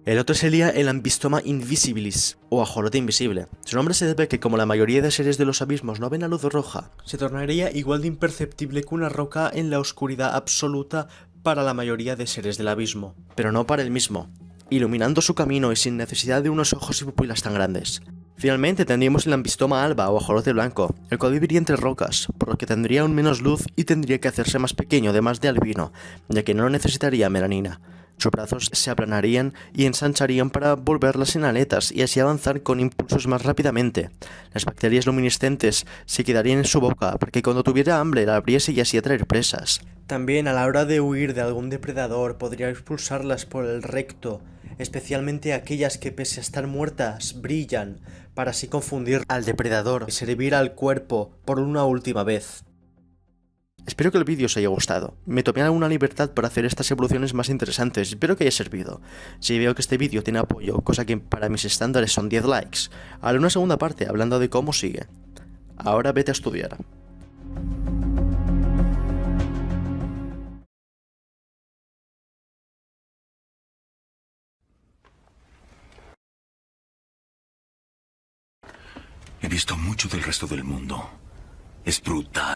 El otro sería el Ambystoma invisibilis, o ajolote invisible. Su nombre se debe a que, como la mayoría de seres de los abismos no ven la luz roja, se tornaría igual de imperceptible que una roca en la oscuridad absoluta para la mayoría de seres del abismo, pero no para él mismo, iluminando su camino y sin necesidad de unos ojos y pupilas tan grandes. Finalmente tendríamos el Ambystoma alba o ajolote blanco, el cual viviría entre rocas, por lo que tendría aún menos luz y tendría que hacerse más pequeño además de albino, ya que no necesitaría melanina. Sus brazos se aplanarían y ensancharían para volverlas en aletas y así avanzar con impulsos más rápidamente. Las bacterias luminiscentes se quedarían en su boca para que cuando tuviera hambre la abriese y así atraer presas. También a la hora de huir de algún depredador podría expulsarlas por el recto, especialmente aquellas que pese a estar muertas brillan, para así confundir al depredador y servir al cuerpo por una última vez. Espero que el vídeo os haya gustado. Me tomé alguna libertad para hacer estas evoluciones más interesantes y espero que haya servido. Si veo que este vídeo tiene apoyo, cosa que para mis estándares son 10 likes, haré una segunda parte hablando de cómo sigue. Ahora vete a estudiar. He visto mucho del resto del mundo. Es brutal.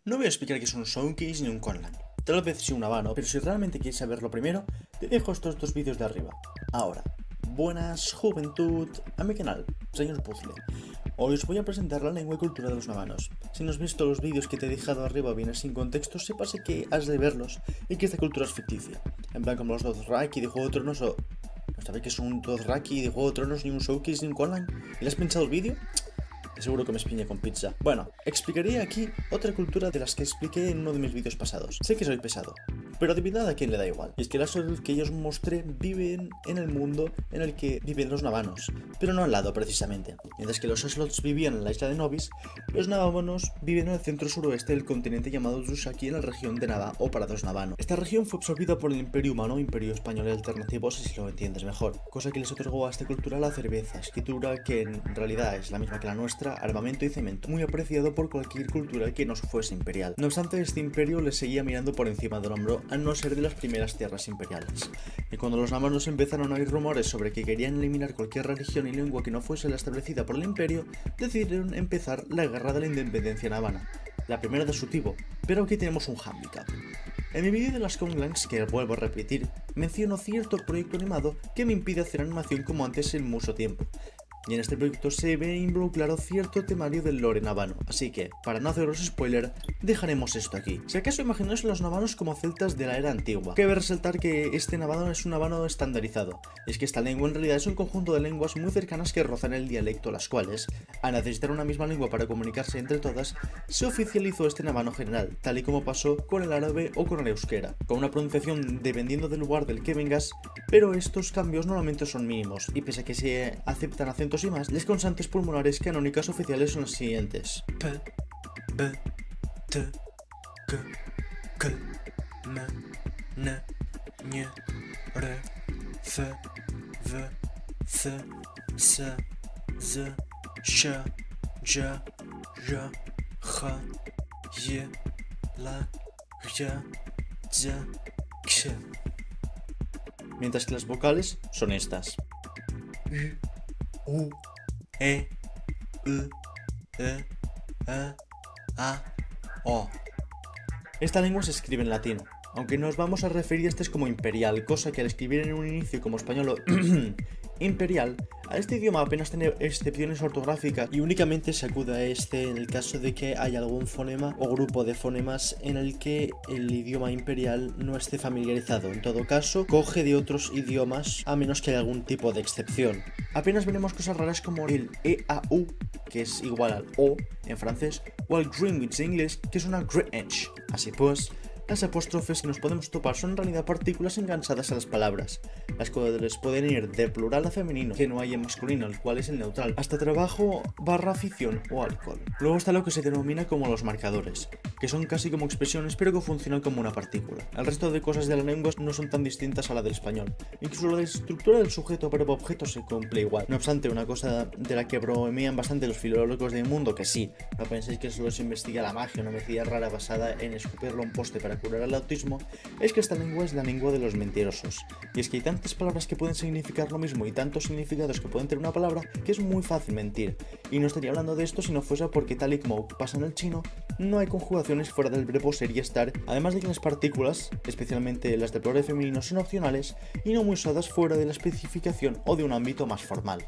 No voy a explicar qué es un showcase ni un conlang. Tal vez sí un habano, pero si realmente quieres saberlo primero, te dejo estos dos vídeos de arriba. Ahora, buenas juventud a mi canal, señor Puzzle. Hoy os voy a presentar la lengua y cultura de los navanos. Si no has visto los vídeos que te he dejado arriba bien sin contexto, sepas que has de verlos y que esta cultura es ficticia. En plan como los Dothraki de Juego de Tronos o... ¿No sabéis que es un Dothraki de Juego de Tronos ni un showcase ni un conlang? ¿Y le has pensado el vídeo? Seguro que me espiña con pizza. Bueno, explicaré aquí otra cultura de las que expliqué en uno de mis vídeos pasados. Sé que soy pesado, pero de verdad a quien le da igual. Y es que las Sloth que yo os mostré viven en el mundo en el que viven los navanos, pero no al lado precisamente. Mientras que los Sloths vivían en la isla de Nobis, los navanos viven en el centro suroeste del continente llamado Dusaki en la región de Nava o Parados Navano. Esta región fue absorbida por el Imperio Humano, Imperio Español alternativo, si lo entiendes mejor, cosa que les otorgó a esta cultura la cerveza, escritura que en realidad es la misma que la nuestra, armamento y cemento, muy apreciado por cualquier cultura que no fuese imperial. No obstante, este imperio les seguía mirando por encima del hombro al no ser de las primeras tierras imperiales. Y cuando los navanos empezaron a oír rumores sobre que querían eliminar cualquier religión y lengua que no fuese la establecida por el imperio, decidieron empezar la guerra de la independencia navana, la primera de su tipo, pero aquí tenemos un handicap. En mi vídeo de las Conlangs, que vuelvo a repetir, menciono cierto proyecto animado que me impide hacer animación como antes en mucho tiempo. Y en este proyecto se ve involucrado cierto temario del lore navano, así que, para no haceros spoiler, dejaremos esto aquí. Si acaso imagináis a los navanos como celtas de la era antigua, cabe resaltar que este navano es un navano estandarizado, y es que esta lengua en realidad es un conjunto de lenguas muy cercanas que rozan el dialecto, las cuales, al necesitar una misma lengua para comunicarse entre todas, se oficializó este navano general, tal y como pasó con el árabe o con el euskera, con una pronunciación dependiendo del lugar del que vengas, pero estos cambios normalmente son mínimos, y pese a que se aceptan acentos y más, las consonantes pulmonares canónicas oficiales son las siguientes: P, B, T, K, K, M, N, Ñ, R, F, V, C, S, Z, Sh, J, J, J, Y, La, Y, Z, X. Mientras que las vocales son estas: U, E, U, E, A, O. Esta lengua se escribe en latín, aunque nos vamos a referir a este como imperial, cosa que al escribir en un inicio como español imperial, a este idioma apenas tiene excepciones ortográficas y únicamente se acude a este en el caso de que haya algún fonema o grupo de fonemas en el que el idioma imperial no esté familiarizado. En todo caso, coge de otros idiomas a menos que haya algún tipo de excepción. Apenas veremos cosas raras como el EAU, que es igual al O en francés, o el Greenwich en inglés, que es una Greenwich. Así pues, las apóstrofes que nos podemos topar son en realidad partículas enganchadas a las palabras, las cuales pueden ir de plural a femenino, que no hay en masculino, el cual es el neutral, hasta trabajo / afición o alcohol. Luego está lo que se denomina como los marcadores, que son casi como expresiones pero que funcionan como una partícula. El resto de cosas de la lengua no son tan distintas a la del español, incluso la estructura del sujeto verbo objeto se cumple igual. No obstante, una cosa de la que bromean bastante los filólogos del mundo, que sí, no penséis que solo se investiga la magia, una metida rara basada en escupirlo a un poste para curar el autismo, es que esta lengua es la lengua de los mentirosos. Y es que hay tantas palabras que pueden significar lo mismo y tantos significados que pueden tener una palabra que es muy fácil mentir. Y no estaría hablando de esto si no fuese porque, tal y como pasa en el chino, no hay conjugaciones fuera del verbo ser y estar, además de que las partículas, especialmente las de plural femenino, son opcionales y no muy usadas fuera de la especificación o de un ámbito más formal.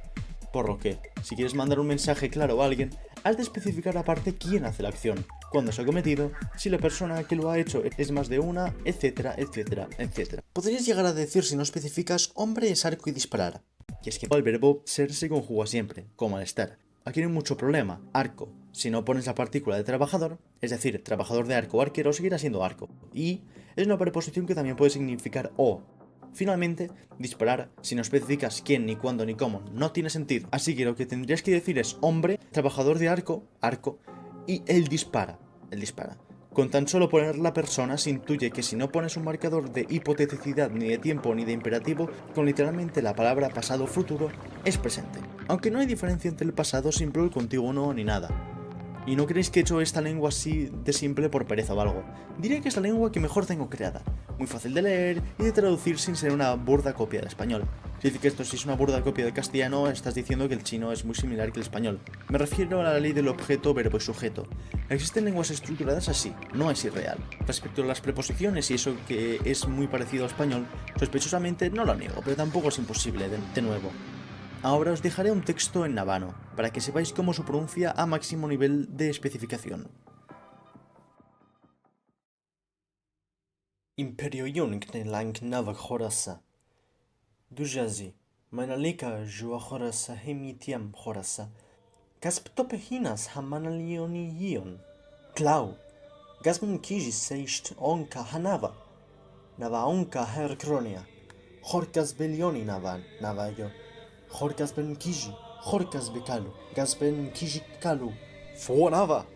Por lo que, si quieres mandar un mensaje claro a alguien, has de especificar aparte quién hace la acción, cuándo se ha cometido, si la persona que lo ha hecho es más de una, etcétera, etcétera, etcétera. Podrías llegar a decir, si no especificas, hombre es arco y disparar. Y es que el verbo ser se conjuga siempre, como al estar. Aquí no hay mucho problema. Arco, si no pones la partícula de trabajador, es decir, trabajador de arco o arquero, seguirá siendo arco. Y es una preposición que también puede significar o. Finalmente, disparar, si no especificas quién, ni cuándo, ni cómo, no tiene sentido. Así que lo que tendrías que decir es hombre, trabajador de arco, arco, y él dispara, Con tan solo poner la persona se intuye que si no pones un marcador de hipoteticidad, ni de tiempo, ni de imperativo, con literalmente la palabra pasado o futuro, es presente. Aunque no hay diferencia entre el pasado simple, el contiguo no, ni nada. Y no creéis que he hecho esta lengua así de simple por pereza o algo. Diría que es la lengua que mejor tengo creada. Muy fácil de leer y de traducir sin ser una burda copia del español. Si dices que esto sí es una burda copia del castellano, estás diciendo que el chino es muy similar que el español. Me refiero a la ley del objeto, verbo y sujeto. Existen lenguas estructuradas así, no es irreal. Respecto a las preposiciones y eso que es muy parecido al español, sospechosamente no lo niego, pero tampoco es imposible de nuevo. Ahora os dejaré un texto en navano, para que sepáis cómo se pronuncia a máximo nivel de especificación. Imperio Yunkne lang nava horasa. Dujazi, manalika jua horasa hemitiam horasa. Kasptopehinas hamanalioni ion. Klau, gasman kijis seist onka hanava. Nava onka hercronia. Horkas belioni navayo. Horkas ben kiji, horkas bekalu, gasben kiji kalu, fonava.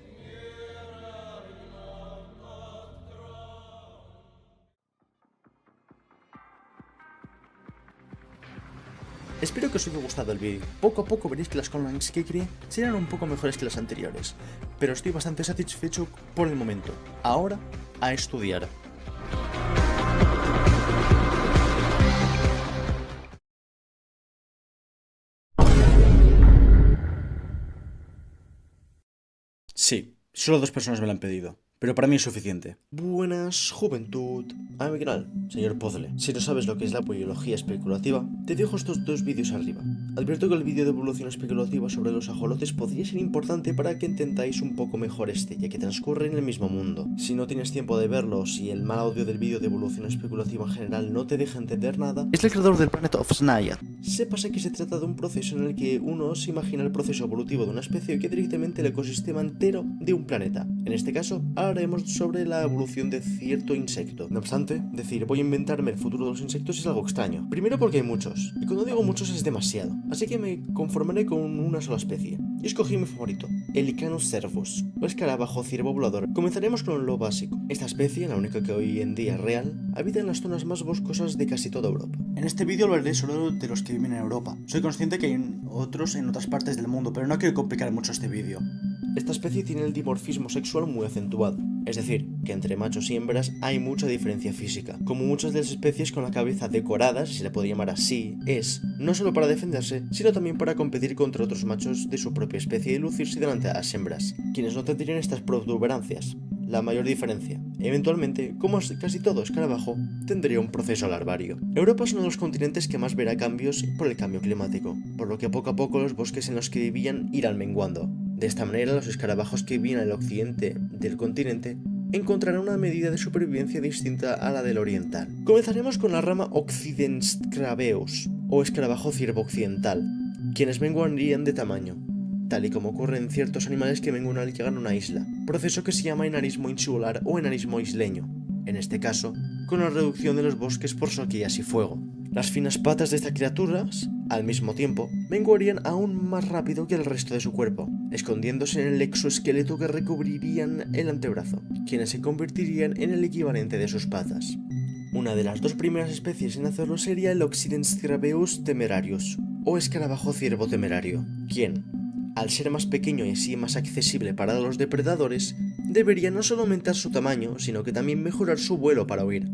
Espero que os haya gustado el vídeo. Poco a poco veréis que las conlangs que creé serán un poco mejores que las anteriores, pero estoy bastante satisfecho por el momento. Ahora, a estudiar. Sí, solo 2 personas me lo han pedido, pero para mí es suficiente. Buenas, juventud. ¿Qué tal, señor Puzzle? Si no sabes lo que es la poliología especulativa, te dejo estos 2 vídeos arriba. Advierto que el vídeo de evolución especulativa sobre los ajolotes podría ser importante para que entendáis un poco mejor ya que transcurre en el mismo mundo. Si no tienes tiempo de verlo o si el mal audio del vídeo de evolución especulativa en general no te deja entender nada, es el creador del Planet of Snaiad. Sépase que se trata de un proceso en el que uno se imagina el proceso evolutivo de una especie que directamente el ecosistema entero de un planeta. En este caso, hablaremos sobre la evolución de cierto insecto. No obstante, decir voy a inventarme el futuro de los insectos es algo extraño. Primero porque hay muchos, y cuando digo muchos es demasiado. Así que me conformaré con una sola especie. Y escogí mi favorito, el Lichanus cervus, o escarabajo ciervo volador. Comenzaremos con lo básico. Esta especie, la única que hoy en día es real, habita en las zonas más boscosas de casi toda Europa. En este vídeo hablaré solo de los que viven en Europa. Soy consciente que hay otros en otras partes del mundo, pero no quiero complicar mucho este vídeo. Esta especie tiene el dimorfismo sexual muy acentuado, es decir, que entre machos y hembras hay mucha diferencia física. Como muchas de las especies con la cabeza decorada, si se le puede llamar así, es no solo para defenderse, sino también para competir contra otros machos de su propia especie y lucirse delante de las hembras, quienes no tendrían estas protuberancias. la mayor diferencia. Eventualmente, como casi todo escarabajo, tendría un proceso larvario. Europa es uno de los continentes que más verá cambios por el cambio climático, por lo que poco a poco los bosques en los que vivían irán menguando. De esta manera, los escarabajos que vivían al occidente del continente encontrarán una medida de supervivencia distinta a la del oriental. Comenzaremos con la rama Occidenscrabeus, o escarabajo ciervo occidental, quienes menguarían de tamaño, tal y como ocurre en ciertos animales que menguan al llegar a una isla, proceso que se llama enanismo insular o enanismo isleño, en este caso, con la reducción de los bosques por sequías y fuego. Las finas patas de estas criaturas, al mismo tiempo, menguarían aún más rápido que el resto de su cuerpo, escondiéndose en el exoesqueleto que recubrirían el antebrazo, quienes se convertirían en el equivalente de sus patas. Una de las dos primeras especies en hacerlo sería el Occidenscrabeus temerarius, o escarabajo ciervo temerario, quien, al ser más pequeño y así más accesible para los depredadores, debería no solo aumentar su tamaño, sino que también mejorar su vuelo para huir,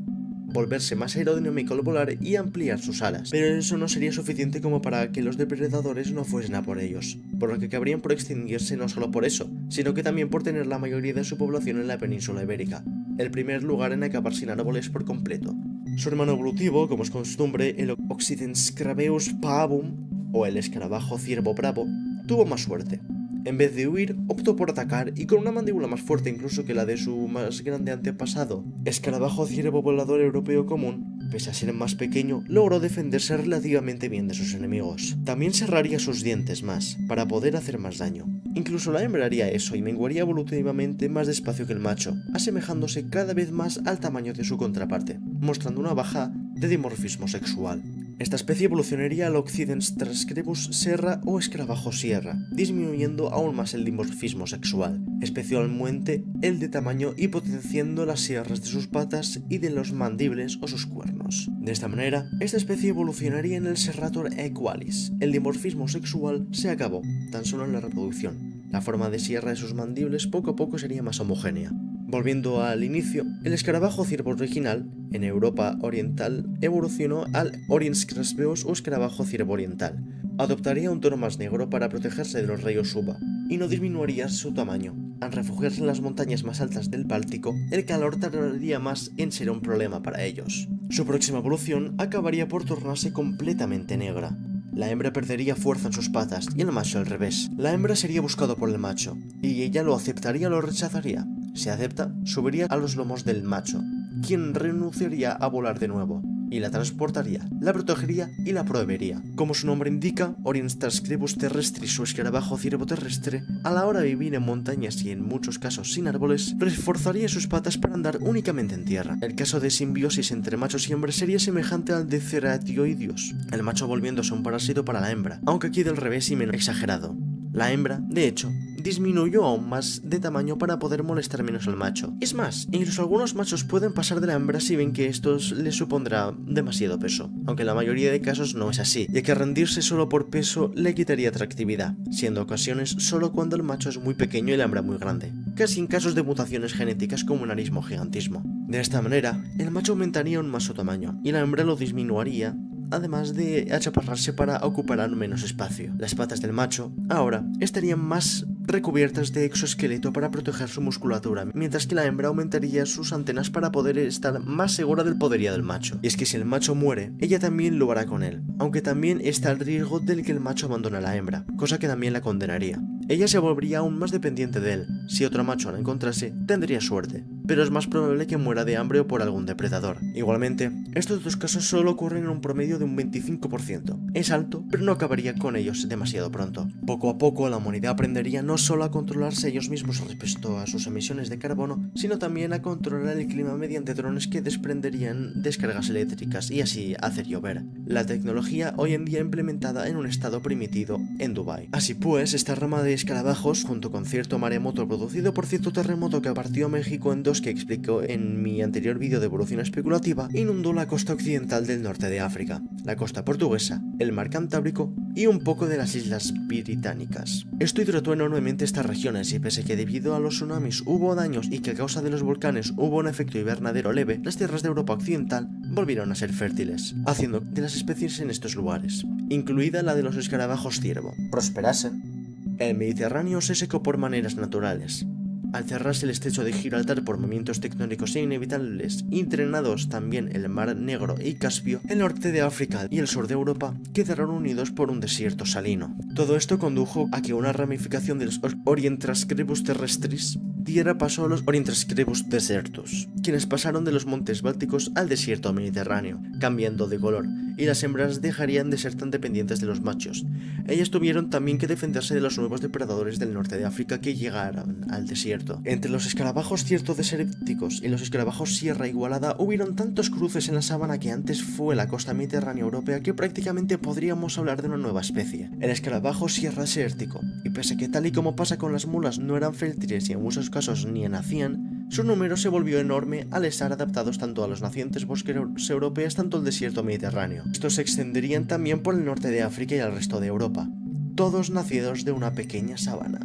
volverse más aerodinámico al volar y ampliar sus alas. Pero eso no sería suficiente como para que los depredadores no fuesen a por ellos, por lo que cabrían por extinguirse no solo por eso, sino que también por tener la mayoría de su población en la península ibérica, el primer lugar en acabar sin árboles por completo. Su hermano evolutivo, como es costumbre, el Occidenscrabeus pavum, o el escarabajo ciervo bravo, tuvo más suerte. En vez de huir, optó por atacar y con una mandíbula más fuerte incluso que la de su más grande antepasado, escarabajo ciervo volador europeo común, pese a ser más pequeño, logró defenderse relativamente bien de sus enemigos. También cerraría sus dientes más, para poder hacer más daño. Incluso la hembra haría eso y menguaría evolutivamente más despacio que el macho, asemejándose cada vez más al tamaño de su contraparte, mostrando una baja de dimorfismo sexual. Esta especie evolucionaría al Occidenscrabeus serra o escarabajo sierra, disminuyendo aún más el dimorfismo sexual, especialmente el de tamaño y potenciando las sierras de sus patas y de los mandibles o sus cuernos. De esta manera, esta especie evolucionaría en el Serrator equalis. El dimorfismo sexual se acabó, tan solo en la reproducción. La forma de sierra de sus mandibles poco a poco sería más homogénea. Volviendo al inicio, el escarabajo ciervo original, en Europa oriental, evolucionó al Orienscrabeus o escarabajo ciervo oriental. Adoptaría un tono más negro para protegerse de los rayos UVA, y no disminuiría su tamaño. Al refugiarse en las montañas más altas del Báltico, el calor tardaría más en ser un problema para ellos. Su próxima evolución acabaría por tornarse completamente negra. La hembra perdería fuerza en sus patas y el macho al revés. La hembra sería buscado por el macho, y ella lo aceptaría o lo rechazaría. Si acepta, subiría a los lomos del macho, quien renunciaría a volar de nuevo, y la transportaría, la protegería y la proveería. Como su nombre indica, Orienscrabeus terrestris o escarabajo ciervo terrestre, a la hora de vivir en montañas y en muchos casos sin árboles, reforzaría sus patas para andar únicamente en tierra. El caso de simbiosis entre machos y hembras sería semejante al de Ceratioideus, el macho volviéndose un parásito para la hembra, aunque aquí del revés y menos exagerado. La hembra, de hecho, disminuyó aún más de tamaño para poder molestar menos al macho. Es más, incluso algunos machos pueden pasar de la hembra si ven que esto les supondrá demasiado peso, aunque en la mayoría de casos no es así, ya que rendirse solo por peso le quitaría atractividad, siendo ocasiones solo cuando el macho es muy pequeño y la hembra muy grande, casi en casos de mutaciones genéticas como enanismo o gigantismo. De esta manera, el macho aumentaría aún más su tamaño, y la hembra lo disminuiría, además de achaparrarse para ocupar menos espacio. Las patas del macho, ahora, estarían más recubiertas de exoesqueleto para proteger su musculatura, mientras que la hembra aumentaría sus antenas para poder estar más segura del poderío del macho. Y es que si el macho muere, ella también lo hará con él, aunque también está el riesgo del que el macho abandone a la hembra, cosa que también la condenaría. Ella se volvería aún más dependiente de él. Si otro macho la encontrase, tendría suerte, pero es más probable que muera de hambre o por algún depredador. Igualmente, estos dos casos solo ocurren en un promedio de un 25%. Es alto, pero no acabaría con ellos demasiado pronto. Poco a poco, la humanidad aprendería no solo a controlarse ellos mismos respecto a sus emisiones de carbono, sino también a controlar el clima mediante drones que desprenderían descargas eléctricas y así hacer llover. La tecnología hoy en día implementada en un estado primitivo en Dubái. Así pues, esta rama de escarabajos, junto con cierto maremoto producido por cierto terremoto que partió a México en dos que explico en mi anterior vídeo de evolución especulativa, inundó la costa occidental del norte de África, la costa portuguesa, el mar Cantábrico y un poco de las islas británicas. Esto hidrotó enormemente estas regiones y pese que debido a los tsunamis hubo daños y que a causa de los volcanes hubo un efecto invernadero leve, las tierras de Europa occidental volvieron a ser fértiles, haciendo que las especies en estos lugares, incluida la de los escarabajos ciervo, prosperasen. El Mediterráneo se secó por maneras naturales. Al cerrarse el estrecho de Gibraltar por movimientos tectónicos e inevitables, drenados también el Mar Negro y Caspio, el norte de África y el sur de Europa quedaron unidos por un desierto salino. Todo esto condujo a que una ramificación de los Orientrascrebus terrestris diera paso a los Orientrascrebus desertus, quienes pasaron de los montes bálticos al desierto mediterráneo, cambiando de color, y las hembras dejarían de ser tan dependientes de los machos. Ellas tuvieron también que defenderse de los nuevos depredadores del norte de África que llegaron al desierto. Entre los escarabajos cierto-desérticos y los escarabajos sierra igualada hubieron tantos cruces en la sabana que antes fue la costa mediterránea europea que prácticamente podríamos hablar de una nueva especie. El escarabajo sierra desértico, y pese a que tal y como pasa con las mulas no eran fértiles y en muchos casos ni nacían, su número se volvió enorme al estar adaptados tanto a los nacientes bosques europeos tanto al desierto mediterráneo. Estos se extenderían también por el norte de África y al resto de Europa, todos nacidos de una pequeña sabana.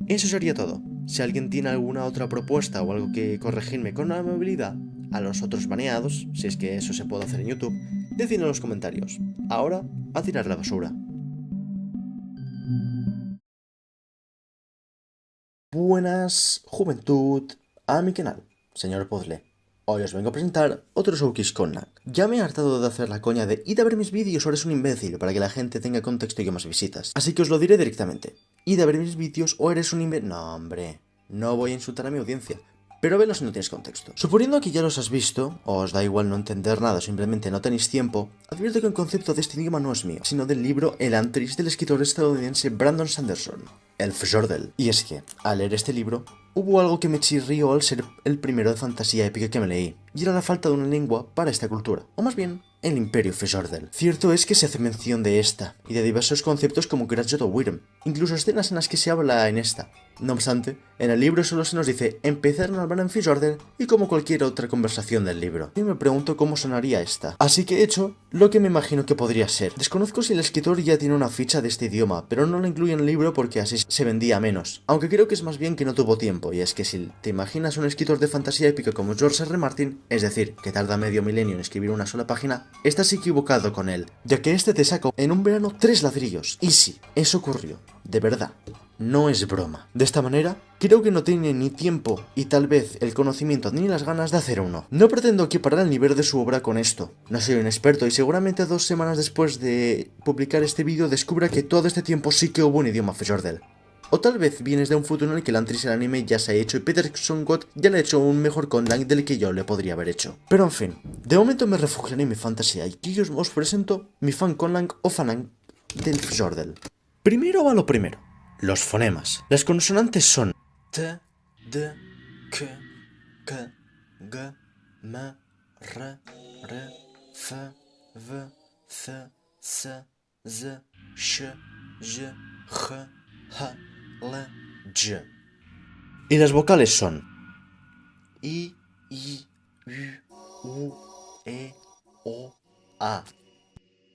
Eso sería todo. Si alguien tiene alguna otra propuesta o algo que corregirme con amabilidad a los otros baneados, si es que eso se puede hacer en YouTube, decidlo en los comentarios. Ahora, a tirar la basura. Buenas, juventud, a mi canal, señor Puzzle. Hoy os vengo a presentar otro showcase con Lang. Ya me he hartado de hacer la coña de id a ver mis vídeos o eres un imbécil para que la gente tenga contexto y más visitas. Así que os lo diré directamente. Id a ver mis vídeos o eres un imbécil. No, hombre, no voy a insultar a mi audiencia. Pero velo si no tienes contexto. Suponiendo que ya los has visto, o os da igual no entender nada, simplemente no tenéis tiempo, advierto que el concepto de este idioma no es mío, sino del libro El Antris del escritor estadounidense Brandon Sanderson, El Fjordell. Y es que, al leer este libro, hubo algo que me chirrió al ser el primero de fantasía épica que me leí, y era la falta de una lengua para esta cultura, o más bien, el Imperio Fjordell. Cierto es que se hace mención de esta, y de diversos conceptos como Grudge o Wyrm, incluso escenas en las que se habla en esta. No obstante, en el libro solo se nos dice empezaron a hablar en Fjordell y como cualquier otra conversación del libro. Y me pregunto cómo sonaría esta. Así que he hecho lo que me imagino que podría ser. Desconozco si el escritor ya tiene una ficha de este idioma, pero no la incluye en el libro porque así se vendía menos. Aunque creo que es más bien que no tuvo tiempo, y es que si te imaginas un escritor de fantasía épica como George R. Martin, es decir, que tarda medio milenio en escribir una sola página, estás equivocado con él, ya que este te sacó en un verano 3 ladrillos. Y sí, eso ocurrió, de verdad. No es broma. De esta manera, creo que no tiene ni tiempo y tal vez el conocimiento ni las ganas de hacer uno. No pretendo equiparar el nivel de su obra con esto. No soy un experto y seguramente 2 semanas después de publicar este vídeo descubra que todo este tiempo sí que hubo un idioma Fjordell. O tal vez vienes de un futuro en el que el Antris el anime ya se ha hecho y Peterson God ya le ha hecho un mejor con Lang del que yo le podría haber hecho. Pero en fin, de momento me refugiaré en mi fantasía y aquí os presento mi fan con Lang o fanang del Fjordell. Primero va lo primero. Los fonemas. Las consonantes son T, D, K, K, G, M, R, R, F, V, C, S, Z, Sh, J, J, H, L, J. Y las vocales son I, U, E, O, A.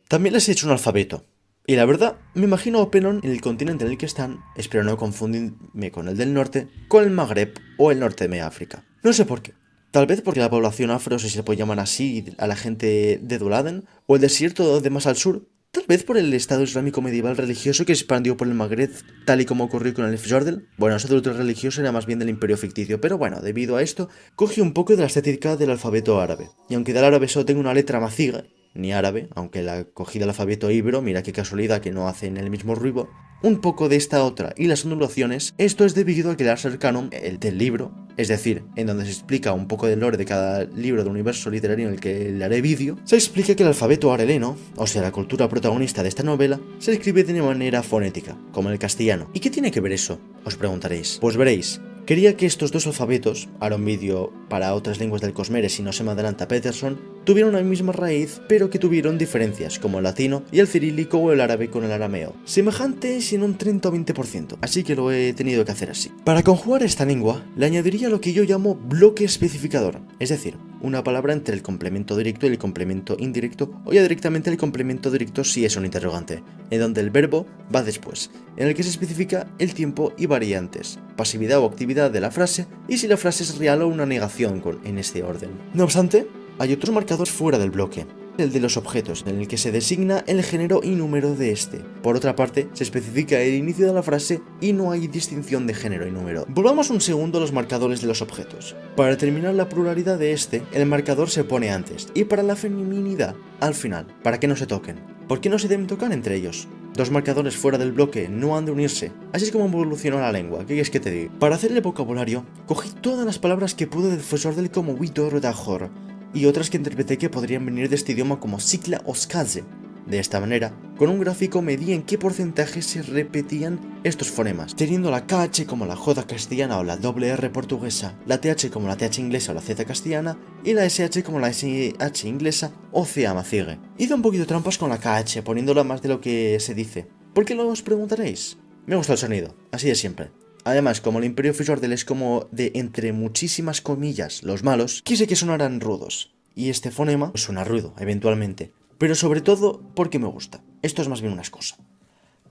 También les he hecho un alfabeto. Y la verdad, me imagino a Openon en el continente en el que están, espero no confundirme con el del norte, con el Magreb o el norte de África. No sé por qué. Tal vez porque la población afro, si se puede llamar así, a la gente de Duladen, o el desierto de más al sur. Tal vez por el estado islámico medieval religioso que se expandió por el Magreb, tal y como ocurrió con el Fjordell. Bueno, ese otro religioso era más bien del imperio ficticio, pero bueno, debido a esto, cogí un poco de la estética del alfabeto árabe. Y aunque del árabe solo tengo una letra maciga, ni árabe, aunque la cogí del alfabeto íbero, mira qué casualidad que no hacen el mismo ruido, un poco de esta otra y las ondulaciones, esto es debido a que el Arser Canon, el del libro, es decir, en donde se explica un poco del lore de cada libro del universo literario en el que le haré vídeo, se explica que el alfabeto areleno, o sea la cultura protagonista de esta novela, se escribe de manera fonética, como el castellano. ¿Y qué tiene que ver eso? Os preguntaréis. Pues veréis. Quería que estos dos alfabetos, haré un vídeo para otras lenguas del Cosmere si no se me adelanta Peterson, tuvieron la misma raíz pero que tuvieron diferencias como el latino y el cirílico o el árabe con el arameo, semejantes en un 30 o 20%, así que lo he tenido que hacer así. Para conjugar esta lengua, le añadiría lo que yo llamo bloque especificador, es decir, una palabra entre el complemento directo y el complemento indirecto, o ya directamente el complemento directo si es un interrogante, en donde el verbo va después, en el que se especifica el tiempo y variantes, pasividad o actividad de la frase, y si la frase es real o una negación en este orden. No obstante, hay otros marcadores fuera del bloque, el de los objetos, en el que se designa el género y número de este. Por otra parte, se especifica el inicio de la frase y no hay distinción de género y número. Volvamos un segundo a los marcadores de los objetos. Para determinar la pluralidad de este, el marcador se pone antes, y para la feminidad, al final, para que no se toquen. ¿Por qué no se deben tocar entre ellos? Dos marcadores fuera del bloque no han de unirse. Así es como evolucionó la lengua, ¿qué quieres que te diga? Para hacer el vocabulario, cogí todas las palabras que pude del Fusordel como Witor o Dajor, y otras que interpreté que podrían venir de este idioma como Sikla o Skaze. De esta manera, con un gráfico medí en qué porcentaje se repetían estos fonemas, teniendo la KH como la J castellana o la R portuguesa, la TH como la TH inglesa o la Z castellana, y la SH como la SH inglesa o CA macigue. Hice un poquito trampas con la KH, poniéndola más de lo que se dice. ¿Por qué lo os preguntaréis? Me gusta el sonido, así de siempre. Además, como el Imperio Fusordel es como de entre muchísimas comillas los malos, quise que sonaran rudos. Y este fonema suena rudo, eventualmente. Pero sobre todo porque me gusta. Esto es más bien una excusa.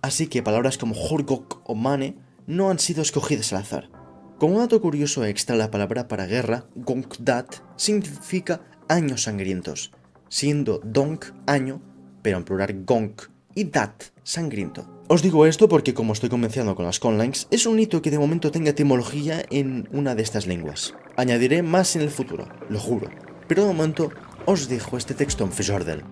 Así que palabras como Horgok o Mane no han sido escogidas al azar. Como dato curioso extra, la palabra para guerra, Gonkdat, significa años sangrientos, siendo Donk año, pero en plural Gonk, y Dat sangriento. Os digo esto porque, como estoy comenzando con las conlangs, es un hito que de momento tenga etimología en una de estas lenguas. Añadiré más en el futuro, lo juro. Pero de momento os dejo este texto en Fusordel.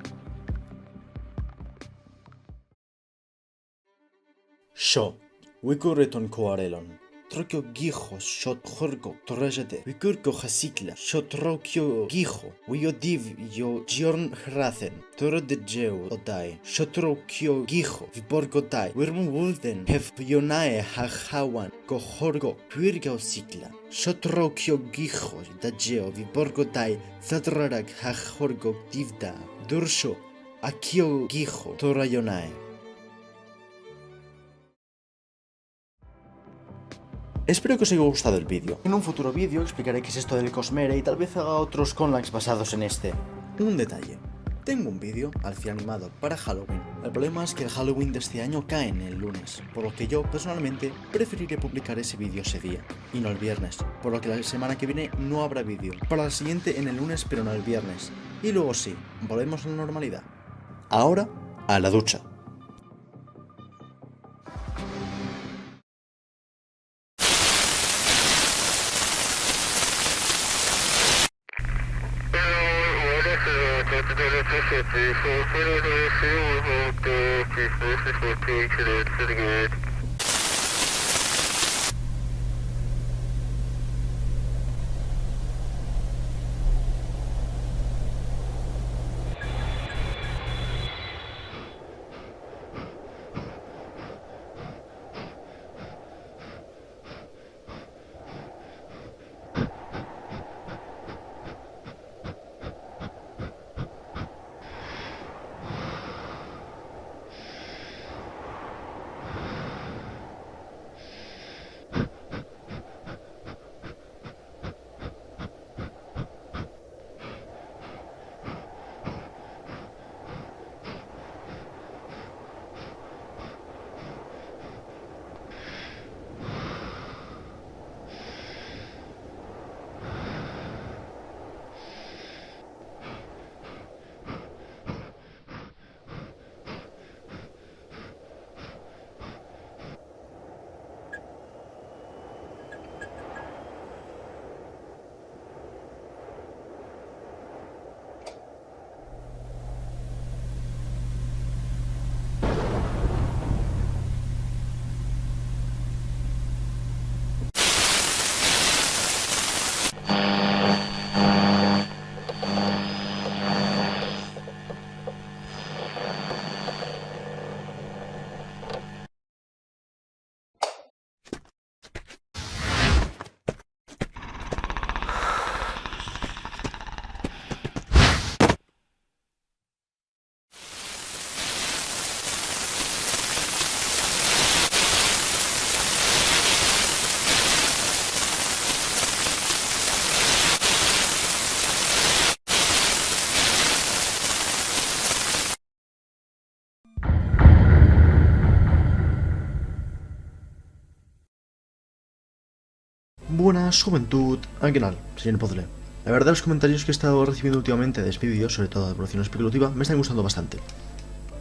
Sho, wikurreton koarelon. Trokyo gijo shot horgo torrejete. Wikurko hasikla shot rokyo gijo. Wiodiv yo giorn hrazen. Toro de geo odai. Shot rokyo gijo. Viborgo dai. Wirmu wulden. Hef yonae hahawan. Ko horgo. Wirgao sikla. Shot rokyo gijo. Da geo. Viborgo dai. Zadrarak hahorgo divda. Dursho. Akio gijo. Torayonae. Espero que os haya gustado el vídeo. En un futuro vídeo explicaré qué es esto del Cosmere y tal vez haga otros conlangs basados en este. Un detalle. Tengo un vídeo al fin animado para Halloween. El problema es que el Halloween de este año cae en el lunes, por lo que yo personalmente preferiré publicar ese vídeo ese día, y no el viernes, por lo que la semana que viene no habrá vídeo. Para la siguiente en el lunes pero no el viernes. Y luego sí, volvemos a la normalidad. Ahora, a la ducha. Buenas, juventud. Al canal, señor Puzzle. La verdad, los comentarios que he estado recibiendo últimamente de este vídeo, sobre todo de evolución especulativa, me están gustando bastante.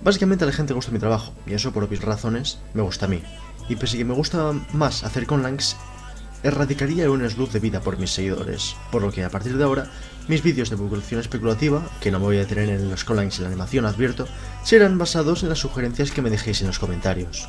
Básicamente a la gente le gusta mi trabajo, y eso por obvias razones me gusta a mí. Y pese a que me gusta más hacer conlangs, erradicaría un slug de vida por mis seguidores, por lo que a partir de ahora, mis vídeos de evolución especulativa, que no me voy a detener en los conlangs y la animación, advierto, serán basados en las sugerencias que me dejéis en los comentarios.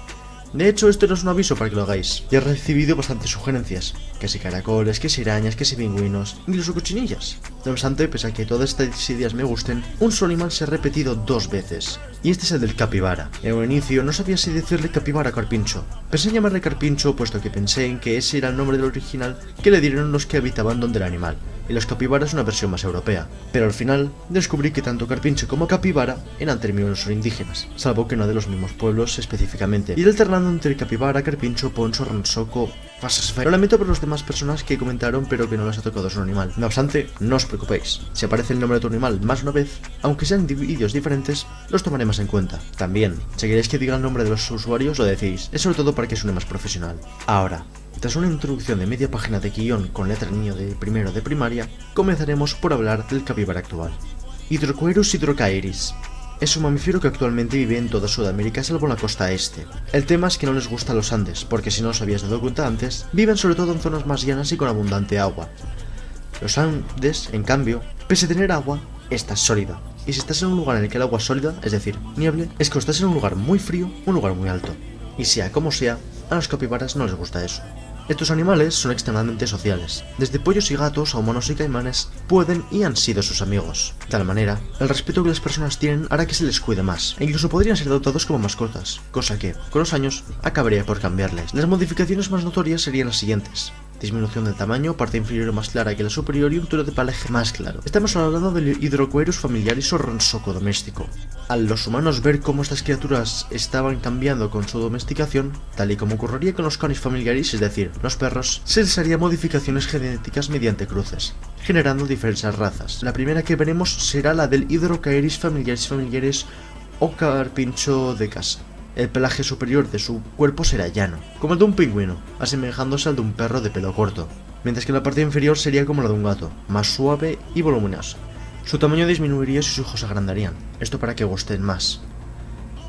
De hecho, esto no es un aviso para que lo hagáis. Ya he recibido bastantes sugerencias. Que si caracoles, que si arañas, que si pingüinos, incluso cochinillas. No obstante, pese a que todas estas ideas me gusten, un solo animal se ha repetido 2 veces. Y este es el del capibara. En un inicio no sabía si decirle capibara o carpincho. Pensé en llamarle carpincho puesto que pensé en que ese era el nombre del original que le dieron los que habitaban donde el animal. Y los capibaras una versión más europea. Pero al final descubrí que tanto carpincho como capibara eran términos indígenas, salvo que no de los mismos pueblos específicamente. Y alternando entre capibara, carpincho, poncho, ransoco, fasasfe. Lo lamento por las demás personas que comentaron pero que no les ha tocado su animal. No obstante, no os preocupéis. Si aparece el nombre de tu animal más una vez, aunque sean vídeos diferentes, los tomaré más en cuenta. También, si queréis que diga el nombre de los usuarios, lo decís. Es sobre todo para que suene más profesional. Ahora, tras una introducción de media página de guión con letra niño de primero de primaria, comenzaremos por hablar del capibara actual. Hydrocoerus hydrocaeris. Es un mamífero que actualmente vive en toda Sudamérica salvo en la costa este. El tema es que no les gustan los Andes, porque si no os habíais dado cuenta antes, viven sobre todo en zonas más llanas y con abundante agua. Los Andes, en cambio, pese a tener agua, esta es sólida. Y si estás en un lugar en el que el agua es sólida, es decir, nieve, es que estás en un lugar muy frío, un lugar muy alto. Y sea como sea, a los capibaras no les gusta eso. Estos animales son extremadamente sociales. Desde pollos y gatos a humanos y caimanes pueden y han sido sus amigos. De tal manera, el respeto que las personas tienen hará que se les cuide más, e incluso podrían ser adoptados como mascotas, cosa que, con los años, acabaría por cambiarles. Las modificaciones más notorias serían las siguientes: disminución del tamaño, parte inferior más clara que la superior y un tono de pelaje más claro. Estamos hablando del Hydrocoerus familiaris o ransoco doméstico. Al los humanos ver cómo estas criaturas estaban cambiando con su domesticación, tal y como ocurriría con los canis familiaris, es decir, los perros, se les haría modificaciones genéticas mediante cruces, generando diferentes razas. La primera que veremos será la del Hydrocaeris familiaris o carpincho de casa. El pelaje superior de su cuerpo será llano, como el de un pingüino, asemejándose al de un perro de pelo corto, mientras que la parte inferior sería como la de un gato, más suave y voluminosa. Su tamaño disminuiría y sus ojos se agrandarían, esto para que gusten más.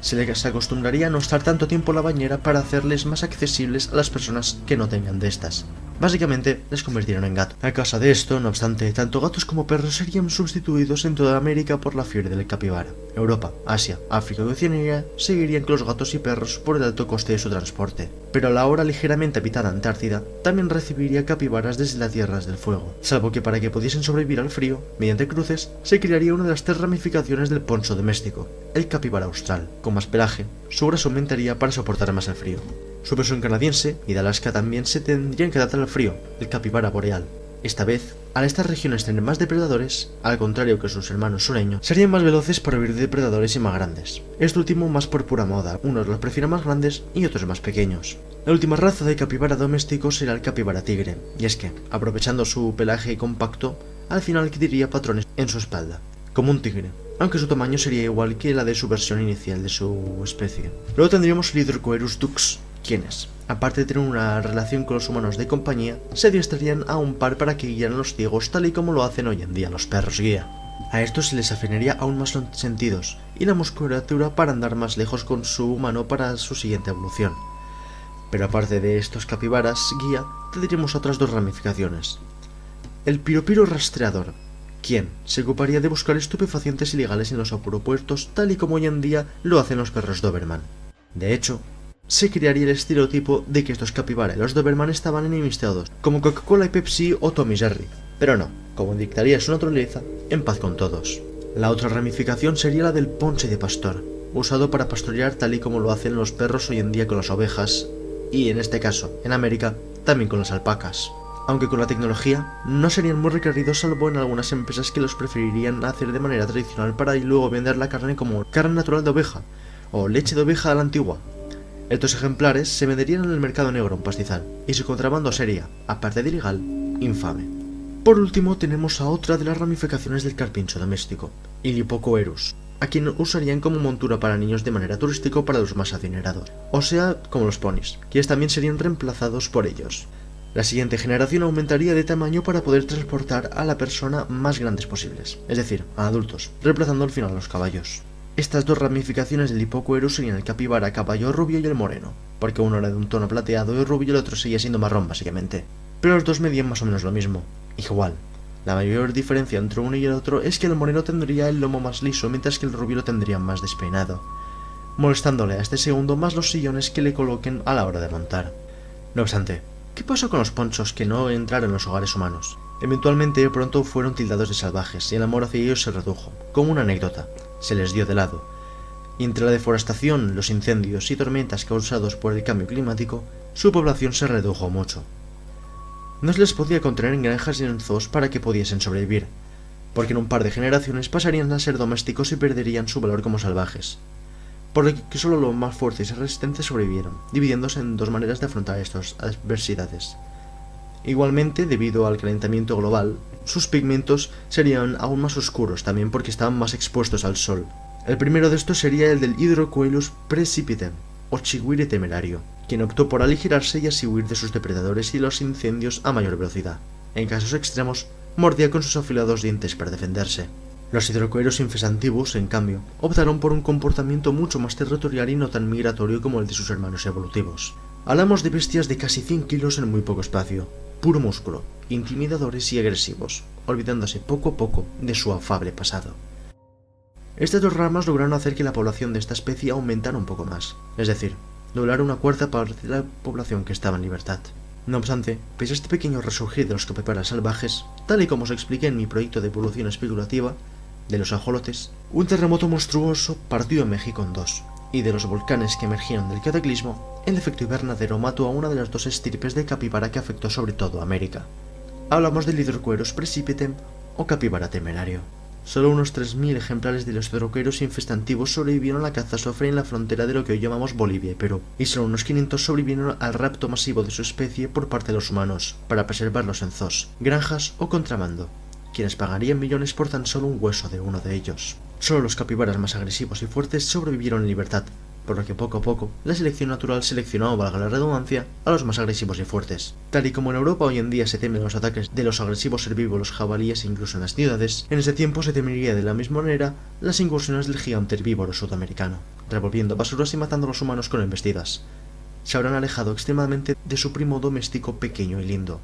Se les acostumbraría a no estar tanto tiempo en la bañera para hacerles más accesibles a las personas que no tengan de estas. Básicamente, les convirtieron en gato. A causa de esto, no obstante, tanto gatos como perros serían sustituidos en toda América por la fiebre del capibara. Europa, Asia, África y Oceanía seguirían con los gatos y perros por el alto coste de su transporte. Pero la ahora ligeramente habitada Antártida también recibiría capibaras desde las Tierras del Fuego, salvo que para que pudiesen sobrevivir al frío, mediante cruces, se crearía una de las 3 ramificaciones del poncho doméstico, el capibara austral. Con más pelaje, su grasa aumentaría para soportar más el frío. Su versión canadiense y de Alaska también se tendrían que adaptar al frío, el capibara boreal. Esta vez, al estas regiones tener más depredadores, al contrario que sus hermanos sureños, serían más veloces para huir de depredadores y más grandes. Este último más por pura moda, unos los prefieren más grandes y otros más pequeños. La última raza de capibara doméstico será el capibara tigre, y es que, aprovechando su pelaje compacto, al final adquiriría patrones en su espalda, como un tigre, aunque su tamaño sería igual que la de su versión inicial de su especie. Luego tendríamos el Hydrocoerus dux, quienes, aparte de tener una relación con los humanos de compañía, se adiestrarían a un par para que guíaran a los ciegos tal y como lo hacen hoy en día los perros guía. A estos se les afinaría aún más los sentidos y la musculatura para andar más lejos con su humano para su siguiente evolución. Pero aparte de estos capibaras guía, tendríamos otras 2 ramificaciones. El piropiro rastreador, quien se ocuparía de buscar estupefacientes ilegales en los aeropuertos tal y como hoy en día lo hacen los perros Doberman. De hecho, se crearía el estereotipo de que estos capibara y los Doberman estaban enemistados, como Coca-Cola y Pepsi o Tom y Jerry, pero no, como dictaría su naturaleza, en paz con todos. La otra ramificación sería la del ponche de pastor, usado para pastorear tal y como lo hacen los perros hoy en día con las ovejas, y en este caso, en América, también con las alpacas. Aunque con la tecnología, no serían muy requeridos salvo en algunas empresas que los preferirían hacer de manera tradicional para luego vender la carne como carne natural de oveja, o leche de oveja a la antigua. Estos ejemplares se venderían en el mercado negro en pastizal, y su contrabando sería, aparte de ilegal, infame. Por último tenemos a otra de las ramificaciones del carpincho doméstico, Hydrocoerus, a quien usarían como montura para niños de manera turística para los más adinerados, o sea, como los ponis, quienes también serían reemplazados por ellos. La siguiente generación aumentaría de tamaño para poder transportar a la persona más grandes posibles, es decir, a adultos, reemplazando al final a los caballos. Estas dos ramificaciones del Hippocoerus serían el capibara caballo rubio y el moreno, porque uno era de un tono plateado y rubio y el otro seguía siendo marrón básicamente. Pero los dos medían más o menos lo mismo, igual. La mayor diferencia entre uno y el otro es que el moreno tendría el lomo más liso, mientras que el rubio lo tendría más despeinado, molestándole a este segundo más los sillones que le coloquen a la hora de montar. No obstante, ¿qué pasó con los ponchos que no entraron en los hogares humanos? Eventualmente pronto fueron tildados de salvajes y el amor hacia ellos se redujo. Como una anécdota, se les dio de lado. Y entre la deforestación, los incendios y tormentas causados por el cambio climático, su población se redujo mucho. No se les podía contener en granjas y en zoos para que pudiesen sobrevivir, porque en un par de generaciones pasarían a ser domésticos y perderían su valor como salvajes. Por lo que solo los más fuertes y resistentes sobrevivieron, dividiéndose en dos maneras de afrontar estas adversidades. Igualmente, debido al calentamiento global, sus pigmentos serían aún más oscuros, también porque estaban más expuestos al sol. El primero de estos sería el del Hydrocoelus precipitem, o chigüire temerario, quien optó por aligerarse y así huir de sus depredadores y los incendios a mayor velocidad. En casos extremos, mordía con sus afilados dientes para defenderse. Los Hydrocoerus infestantibus, en cambio, optaron por un comportamiento mucho más territorial y no tan migratorio como el de sus hermanos evolutivos. Hablamos de bestias de casi 100 kilos en muy poco espacio, puro músculo, intimidadores y agresivos, olvidándose poco a poco de su afable pasado. Estas dos ramas lograron hacer que la población de esta especie aumentara un poco más, es decir, doblar una cuarta parte de la población que estaba en libertad. No obstante, pese a este pequeño resurgir de los capibaras salvajes, tal y como os expliqué en mi proyecto de evolución especulativa de los ajolotes, un terremoto monstruoso partió en México en dos, y de los volcanes que emergieron del cataclismo, el efecto invernadero mató a una de las dos estirpes de capibara que afectó sobre todo a América. Hablamos del Hydrocoerus precipitem o capibara temerario. Solo unos 3.000 ejemplares de los Hydrocoerus infestantivos sobrevivieron a la catástrofe en la frontera de lo que hoy llamamos Bolivia y Perú, y solo unos 500 sobrevivieron al rapto masivo de su especie por parte de los humanos, para preservarlos en zoos, granjas o contrabando, quienes pagarían millones por tan solo un hueso de uno de ellos. Solo los capibaras más agresivos y fuertes sobrevivieron en libertad, por lo que poco a poco la selección natural seleccionó, valga la redundancia, a los más agresivos y fuertes. Tal y como en Europa hoy en día se temen los ataques de los agresivos herbívoros jabalíes incluso en las ciudades, en ese tiempo se temería de la misma manera las incursiones del gigante herbívoro sudamericano, revolviendo basuras y matando a los humanos con embestidas. Se habrán alejado extremadamente de su primo doméstico pequeño y lindo.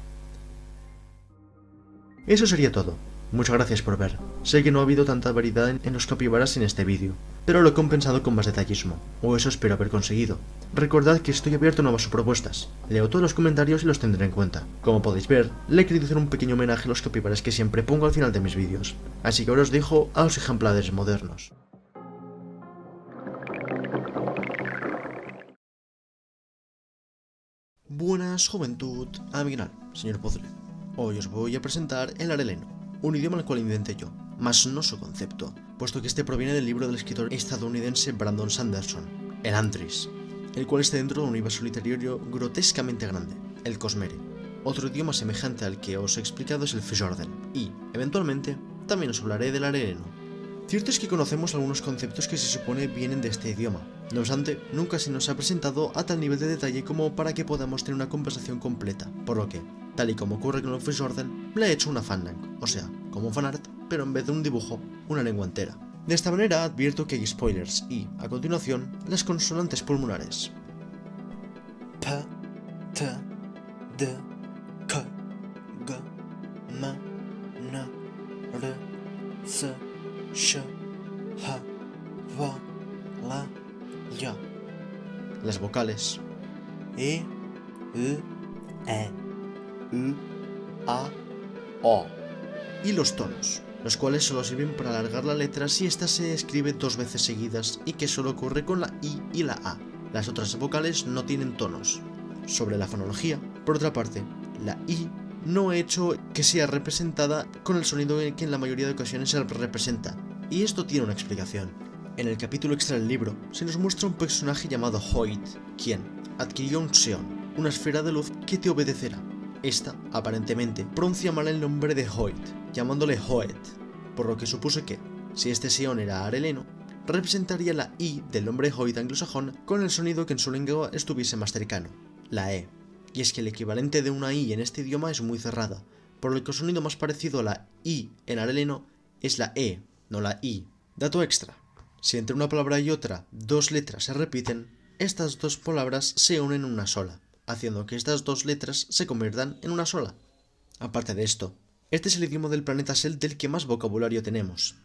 Eso sería todo. Muchas gracias por ver. Sé que no ha habido tanta variedad en los capibaras en este vídeo, pero lo he compensado con más detallismo, o eso espero haber conseguido. Recordad que estoy abierto a nuevas propuestas, leo todos los comentarios y los tendré en cuenta. Como podéis ver, le he querido hacer un pequeño homenaje a los capibaras que siempre pongo al final de mis vídeos, así que ahora os dejo a los ejemplares modernos. Buenas juventud, amigal, señor Puzzle. Hoy os voy a presentar el areleno, un idioma al cual inventé yo, mas no su concepto, puesto que este proviene del libro del escritor estadounidense Brandon Sanderson, el Antris, el cual está dentro de un universo literario grotescamente grande, el Cosmere. Otro idioma semejante al que os he explicado es el Fjorden, y, eventualmente, también os hablaré del areleno. Cierto es que conocemos algunos conceptos que se supone vienen de este idioma, no obstante, nunca se nos ha presentado a tal nivel de detalle como para que podamos tener una conversación completa, por lo que, tal y como ocurre con el Fjorden, le he hecho una fanlang, o sea, como un fanart, pero en vez de un dibujo, una lengua entera. De esta manera advierto que hay spoilers y, a continuación, las consonantes pulmonares. P, T, D, K, G, M, N, R, C, Sh, H, V, L, Y. Las vocales E, U, E, U, A, O. Y los tonos, los cuales solo sirven para alargar la letra si ésta se escribe dos veces seguidas y que solo ocurre con la I y la A. Las otras vocales no tienen tonos. Sobre la fonología, por otra parte, la I no he hecho que sea representada con el sonido que en la mayoría de ocasiones se representa, y esto tiene una explicación. En el capítulo extra del libro se nos muestra un personaje llamado Hoyt, quien adquirió un Seon, una esfera de luz que te obedecerá. Esta, aparentemente, pronuncia mal el nombre de Hoyt, llamándole Hoet, por lo que supuse que, si este Seon era areleno, representaría la I del nombre Hoyt anglosajón con el sonido que en su lengua estuviese más cercano, la E. y es que el equivalente de una I en este idioma es muy cerrada, por lo que el sonido más parecido a la I en areleno es la E, no la I. Dato extra: si entre una palabra y otra dos letras se repiten, estas dos palabras se unen en una sola, haciendo que estas dos letras se conviertan en una sola. Aparte de esto, este es el idioma del planeta Sel del que más vocabulario tenemos,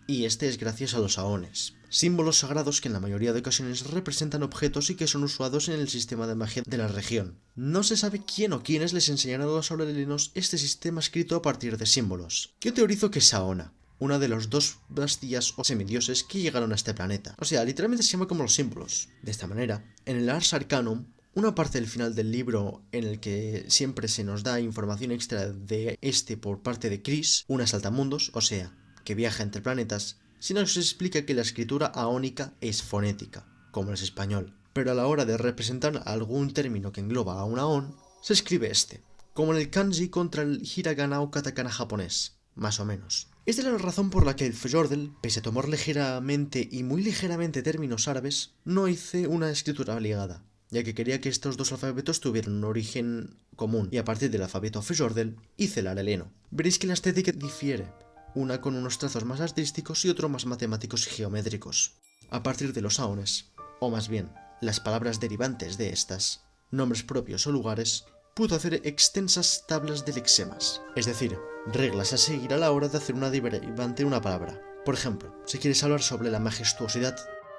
y este es gracias a los aones, símbolos sagrados que en la mayoría de ocasiones representan objetos y que son usados en el sistema de magia de la región. No se sabe quién o quiénes les enseñaron a los aurelianos este sistema escrito a partir de símbolos. Yo teorizo que es Saona, una de los dos bastillas o semidioses que llegaron a este planeta. O sea, literalmente se llama como los símbolos. De esta manera, en el Ars Arcanum, una parte del final del libro en el que siempre se nos da información extra de este por parte de Chris, una saltamundos, o sea, que viaja entre planetas, se nos explica que la escritura aónica es fonética, como es español, pero a la hora de representar algún término que engloba a un aón, se escribe este, como en el kanji contra el hiragana o katakana japonés, más o menos. Esta es la razón por la que el Fjordell, pese a tomar ligeramente y muy ligeramente términos árabes, no hice una escritura ligada, ya que quería que estos dos alfabetos tuvieran un origen común, y a partir del alfabeto Fjordell hice el areleno. Veréis que la estética difiere, una con unos trazos más artísticos y otro más matemáticos y geométricos. A partir de los aones, o más bien, las palabras derivantes de estas, nombres propios o lugares, pudo hacer extensas tablas de lexemas, es decir, reglas a seguir a la hora de hacer una derivante de una palabra. Por ejemplo, si quieres hablar sobre la majestuosidad,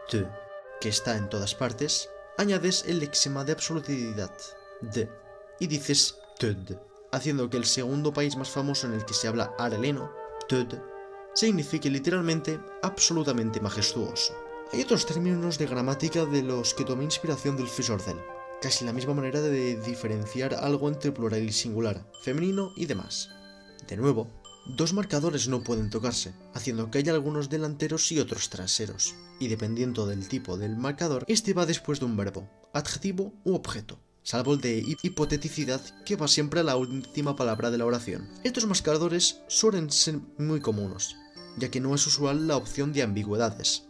te, que está en todas partes, añades el lexema de absolutidad, de, y dices tud, haciendo que el segundo país más famoso en el que se habla areleno, tud, signifique literalmente absolutamente majestuoso. Hay otros términos de gramática de los que tomé inspiración del Fjordell, casi la misma manera de diferenciar algo entre plural y singular, femenino y demás. De nuevo, dos marcadores no pueden tocarse, haciendo que haya algunos delanteros y otros traseros, y dependiendo del tipo del marcador, este va después de un verbo, adjetivo u objeto, salvo el de hipoteticidad que va siempre a la última palabra de la oración. Estos marcadores suelen ser muy comunes, ya que no es usual la opción de ambigüedades,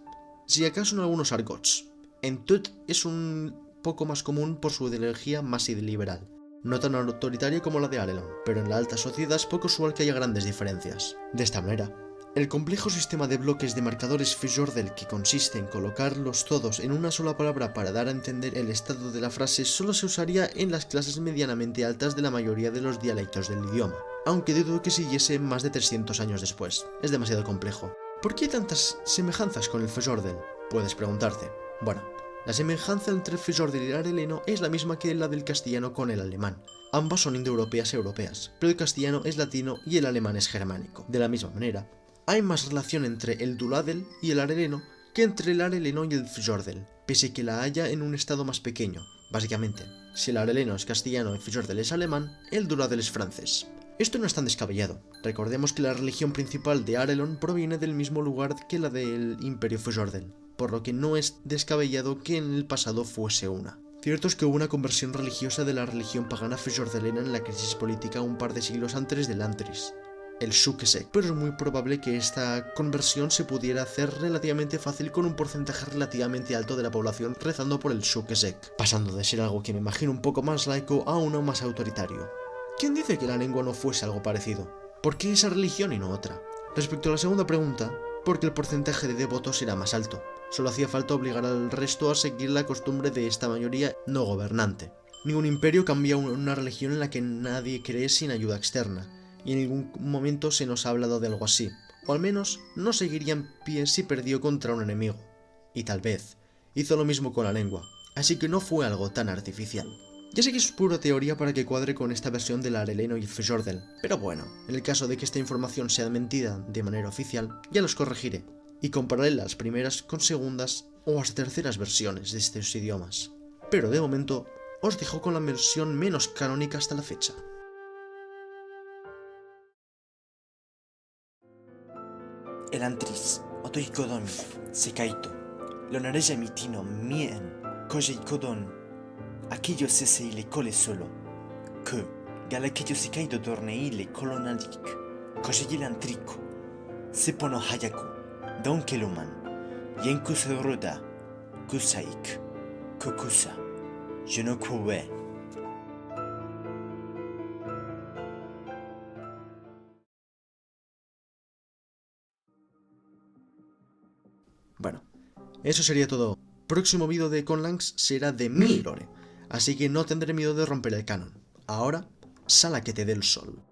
si acaso en algunos argots. En tut es un poco más común por su ideología más liberal, no tan autoritaria como la de Arelon, pero en la alta sociedad es poco usual que haya grandes diferencias. De esta manera, el complejo sistema de bloques de marcadores Fjordell que consiste en colocarlos todos en una sola palabra para dar a entender el estado de la frase solo se usaría en las clases medianamente altas de la mayoría de los dialectos del idioma, aunque dudo que siguiese más de 300 años después. Es demasiado complejo. ¿Por qué hay tantas semejanzas con el Fjordell? Puedes preguntarte. Bueno, la semejanza entre el Fjordell y el areleno es la misma que la del castellano con el alemán. Ambas son indoeuropeas europeas, pero el castellano es latino y el alemán es germánico. De la misma manera, hay más relación entre el duladel y el areleno que entre el areleno y el Fjordell, pese que la haya en un estado más pequeño. Básicamente, si el areleno es castellano y el Fjordell es alemán, el duladel es francés. Esto no es tan descabellado. Recordemos que la religión principal de Arelon proviene del mismo lugar que la del Imperio Fjordell, por lo que no es descabellado que en el pasado fuese una. Cierto es que hubo una conversión religiosa de la religión pagana fjordellena en la crisis política un par de siglos antes del Antris, el Shukesek, pero es muy probable que esta conversión se pudiera hacer relativamente fácil con un porcentaje relativamente alto de la población rezando por el Shukesek, pasando de ser algo que me imagino un poco más laico a uno más autoritario. ¿Quién dice que la lengua no fuese algo parecido? ¿Por qué esa religión y no otra? Respecto a la segunda pregunta, porque el porcentaje de devotos era más alto. Solo hacía falta obligar al resto a seguir la costumbre de esta mayoría no gobernante. Ningún imperio cambia una religión en la que nadie cree sin ayuda externa, y en ningún momento se nos ha hablado de algo así, o al menos no seguiría en pie si perdió contra un enemigo. Y tal vez hizo lo mismo con la lengua, así que no fue algo tan artificial. Ya sé que es pura teoría para que cuadre con esta versión del areleno y el Fjordell, pero bueno, en el caso de que esta información sea mentida de manera oficial, ya los corregiré, y compararé las primeras con segundas o las terceras versiones de estos idiomas. Pero de momento, os dejo con la versión menos canónica hasta la fecha. El Antris, Otoikodon, Sekaito, Lonareja Mitino, Mien, Kojeikodon, aquello sese le cole solo, que, galaquello Sekaito dorneile colonalik, Kojeyil Antrico, Sepono Hayaku, Don Keluman, Yenkusoroda, Kusaik, Kukusa, Je ne Bueno, eso sería todo. Próximo vídeo de Conlangs será de mi lore, así que no tendré miedo de romper el canon. Ahora, sal a que te dé el sol.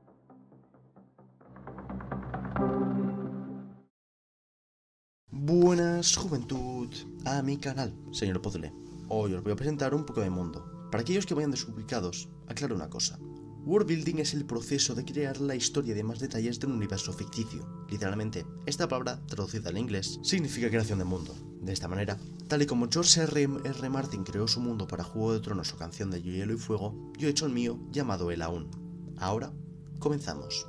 Buenas, juventud, a mi canal, señor Puzzle. Hoy os voy a presentar un poco de mundo. Para aquellos que vayan desubicados, aclaro una cosa. Worldbuilding es el proceso de crear la historia de más detalles de un universo ficticio. Literalmente, esta palabra, traducida al inglés, significa creación de mundo. De esta manera, tal y como George R.R. Martin creó su mundo para Juego de Tronos o Canción de Hielo y Fuego, yo he hecho el mío llamado El Aún. Ahora, comenzamos.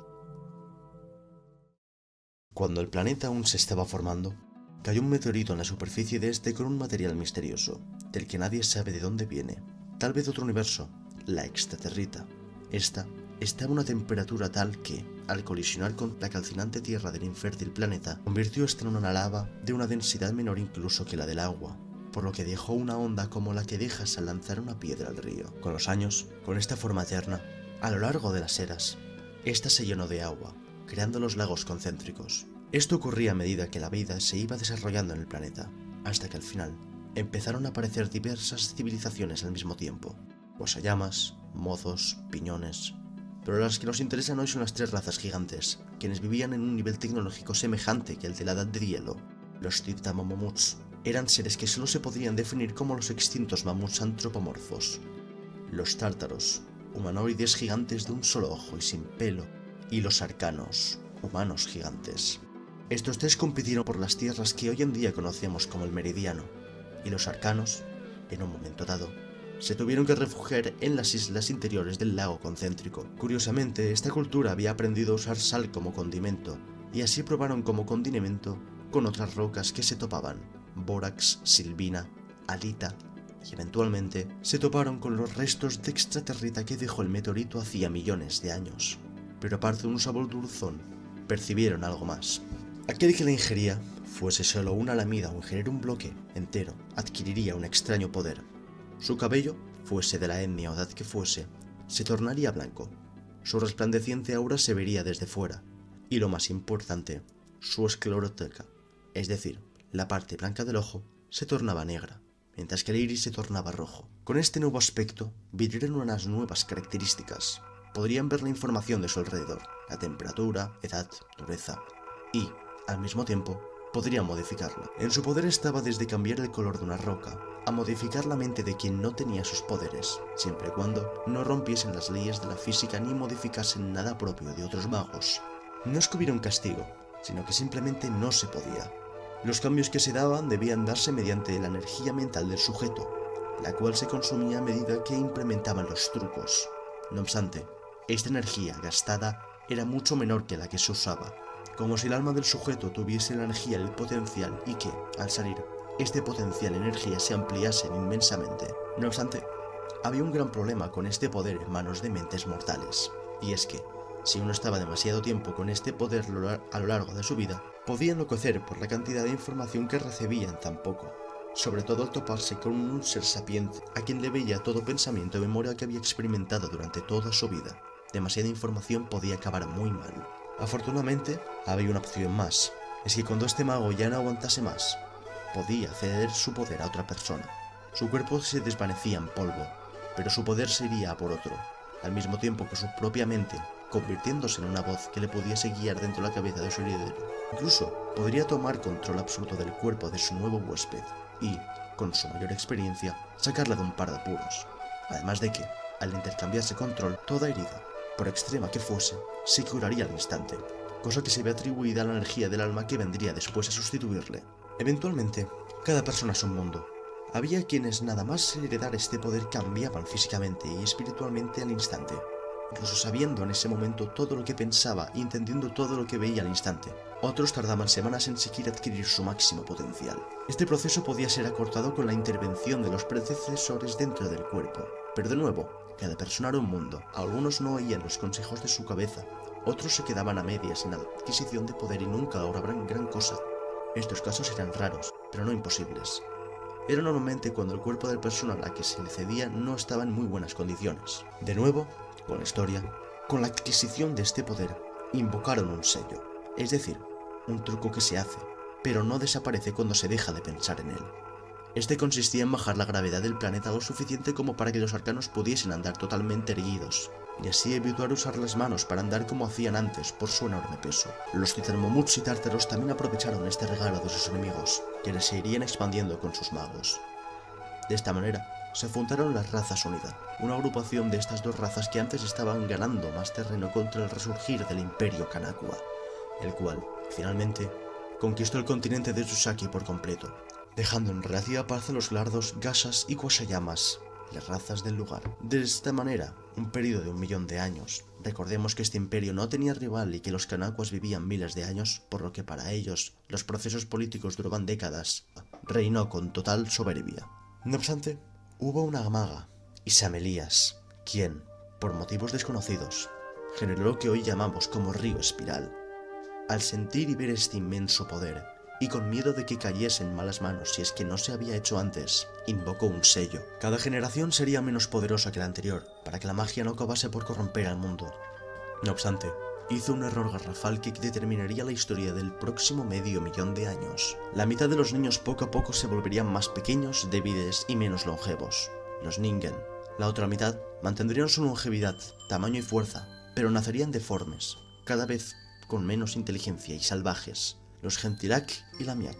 Cuando el planeta aún se estaba formando, cayó un meteorito en la superficie de este con un material misterioso, del que nadie sabe de dónde viene. Tal vez otro universo, la extraterrita. Esta estaba a una temperatura tal que, al colisionar con la calcinante tierra del infértil planeta, convirtió esta en una lava de una densidad menor incluso que la del agua, por lo que dejó una onda como la que dejas al lanzar una piedra al río. Con los años, con esta forma eterna, a lo largo de las eras, esta se llenó de agua, creando los lagos concéntricos. Esto ocurría a medida que la vida se iba desarrollando en el planeta, hasta que al final empezaron a aparecer diversas civilizaciones al mismo tiempo. Guasallamas, mozos, piñones. Pero las que nos interesan hoy son las tres razas gigantes, quienes vivían en un nivel tecnológico semejante que el de la Edad de Hielo. Los Titamamuts eran seres que solo se podrían definir como los extintos mamuts antropomorfos. Los tártaros, humanoides gigantes de un solo ojo y sin pelo. Y los arcanos, humanos gigantes. Estos tres compitieron por las tierras que hoy en día conocemos como el Meridiano, y los arcanos, en un momento dado, se tuvieron que refugiar en las islas interiores del lago concéntrico. Curiosamente, esta cultura había aprendido a usar sal como condimento, y así probaron como condimento con otras rocas que se topaban, bórax, silvina, alita, y eventualmente se toparon con los restos de extraterrita que dejó el meteorito hacía millones de años. Pero aparte de un sabor dulzón, percibieron algo más. Aquel que la ingería, fuese solo una lamida o ingerir un bloque entero, adquiriría un extraño poder. Su cabello, fuese de la etnia o edad que fuese, se tornaría blanco. Su resplandeciente aura se vería desde fuera. Y lo más importante, su escleroteca, es decir, la parte blanca del ojo, se tornaba negra, mientras que el iris se tornaba rojo. Con este nuevo aspecto, vidrieron unas nuevas características. Podrían ver la información de su alrededor, la temperatura, edad, dureza, y, al mismo tiempo, podrían modificarla. En su poder estaba desde cambiar el color de una roca, a modificar la mente de quien no tenía sus poderes, siempre y cuando no rompiesen las leyes de la física ni modificasen nada propio de otros magos. No es que hubiera un castigo, sino que simplemente no se podía. Los cambios que se daban debían darse mediante la energía mental del sujeto, la cual se consumía a medida que implementaban los trucos. No obstante, esta energía gastada era mucho menor que la que se usaba, como si el alma del sujeto tuviese la energía y el potencial y que, al salir, este potencial y energía se ampliasen inmensamente. No obstante, había un gran problema con este poder en manos de mentes mortales, y es que, si uno estaba demasiado tiempo con este poder a lo largo de su vida, podía enloquecer por la cantidad de información que recibía en tan poco, sobre todo al toparse con un ser sapiente a quien le veía todo pensamiento y memoria que había experimentado durante toda su vida. Demasiada información podía acabar muy mal. Afortunadamente, había una opción más, es que cuando este mago ya no aguantase más, podía ceder su poder a otra persona. Su cuerpo se desvanecía en polvo, pero su poder se iría a por otro, al mismo tiempo que su propia mente, convirtiéndose en una voz que le pudiese guiar dentro de la cabeza de su heredero. Incluso podría tomar control absoluto del cuerpo de su nuevo huésped y, con su mayor experiencia, sacarla de un par de apuros. Además de que, al intercambiarse control, toda herida, por extrema que fuese, se curaría al instante, cosa que se ve atribuida a la energía del alma que vendría después a sustituirle. Eventualmente, cada persona es un mundo. Había quienes nada más heredar este poder cambiaban físicamente y espiritualmente al instante, incluso sabiendo en ese momento todo lo que pensaba y entendiendo todo lo que veía al instante. Otros tardaban semanas en siquiera adquirir su máximo potencial. Este proceso podía ser acortado con la intervención de los predecesores dentro del cuerpo, pero de nuevo, cada persona era un mundo. Algunos no oían los consejos de su cabeza, otros se quedaban a medias en la adquisición de poder y nunca lograban gran cosa. Estos casos eran raros, pero no imposibles. Era normalmente cuando el cuerpo de la persona a la que se le cedía no estaba en muy buenas condiciones. De nuevo, con la historia, con la adquisición de este poder, invocaron un sello, es decir, un truco que se hace, pero no desaparece cuando se deja de pensar en él. Este consistía en bajar la gravedad del planeta lo suficiente como para que los arcanos pudiesen andar totalmente erguidos, y así evitar usar las manos para andar como hacían antes por su enorme peso. Los Citarmomuts y Tártaros también aprovecharon este regalo de sus enemigos, quienes se irían expandiendo con sus magos. De esta manera, se fundaron las Razas Unidas, una agrupación de estas dos razas que antes estaban ganando más terreno contra el resurgir del Imperio Kanakua, el cual, finalmente, conquistó el continente de Tsusaki por completo, dejando en relativa paz a los Lardos, Gashas y Quashayamas, las razas del lugar. De esta manera, un periodo de 1 millón de años. Recordemos que este imperio no tenía rival y que los Kanakuas vivían miles de años, por lo que para ellos los procesos políticos duraban décadas. Reinó con total soberbia. No obstante, hubo una maga, Isamelías, quien, por motivos desconocidos, generó lo que hoy llamamos como río espiral. Al sentir y ver este inmenso poder, y con miedo de que cayese en malas manos si es que no se había hecho antes, invocó un sello. Cada generación sería menos poderosa que la anterior, para que la magia no acabase por corromper al mundo. No obstante, hizo un error garrafal que determinaría la historia del próximo 500 000 de años. La mitad de los niños poco a poco se volverían más pequeños, débiles y menos longevos. Los Ningen. La otra mitad mantendrían su longevidad, tamaño y fuerza, pero nacerían deformes, cada vez con menos inteligencia y salvajes. Los Gentilak y Lamiak,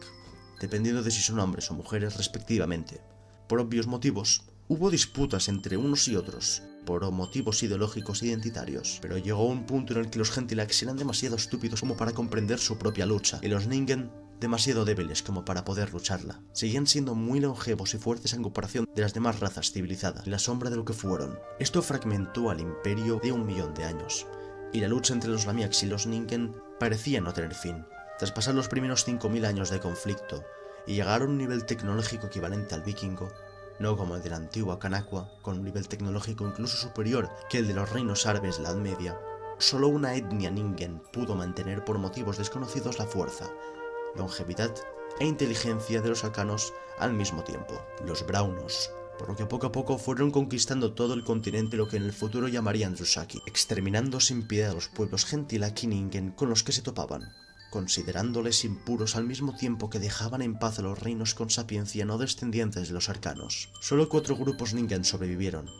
dependiendo de si son hombres o mujeres respectivamente. Por obvios motivos, hubo disputas entre unos y otros, por motivos ideológicos identitarios, pero llegó un punto en el que los Gentilak eran demasiado estúpidos como para comprender su propia lucha, y los Ningen demasiado débiles como para poder lucharla. Seguían siendo muy longevos y fuertes en comparación de las demás razas civilizadas, en la sombra de lo que fueron. Esto fragmentó al imperio de 1 millón de años, y la lucha entre los Lamiaks y los Ningen parecía no tener fin. Tras pasar los primeros 5000 años de conflicto y llegar a un nivel tecnológico equivalente al vikingo, no como el de la antigua Kanakua, con un nivel tecnológico incluso superior que el de los reinos árabes de la Edad Media, solo una etnia Ningen pudo mantener por motivos desconocidos la fuerza, longevidad e inteligencia de los arcanos al mismo tiempo, los Braunos, por lo que poco a poco fueron conquistando todo el continente, lo que en el futuro llamarían Tsusaki, exterminando sin piedad a los pueblos Gentilak y Ningen con los que se topaban, considerándoles impuros al mismo tiempo que dejaban en paz a los reinos con sapiencia no descendientes de los arcanos. Solo 4 grupos Ningen sobrevivieron: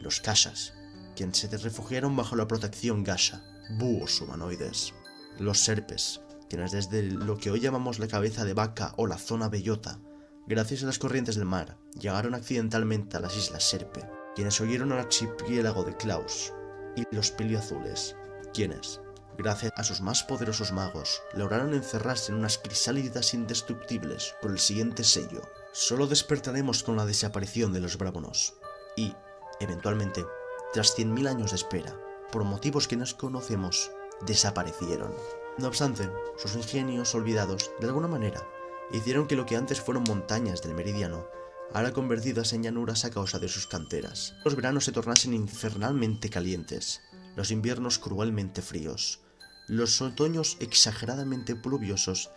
los Kashas, quienes se refugiaron bajo la protección Gasha, búhos humanoides; los Serpes, quienes desde lo que hoy llamamos la cabeza de vaca o la zona bellota, gracias a las corrientes del mar, llegaron accidentalmente a las islas Serpe, quienes huyeron al archipiélago de Klaus; y los Pelioazules, quienes, gracias a sus más poderosos magos, lograron encerrarse en unas crisálidas indestructibles por el siguiente sello. Solo despertaremos con la desaparición de los Bravunos, y, eventualmente, tras 100.000 años de espera, por motivos que no conocemos, desaparecieron. No obstante, sus ingenios olvidados, de alguna manera, hicieron que lo que antes fueron montañas del meridiano, ahora convertidas en llanuras a causa de sus canteras, los veranos se tornasen infernalmente calientes, los inviernos cruelmente fríos, los otoños exageradamente pluviosos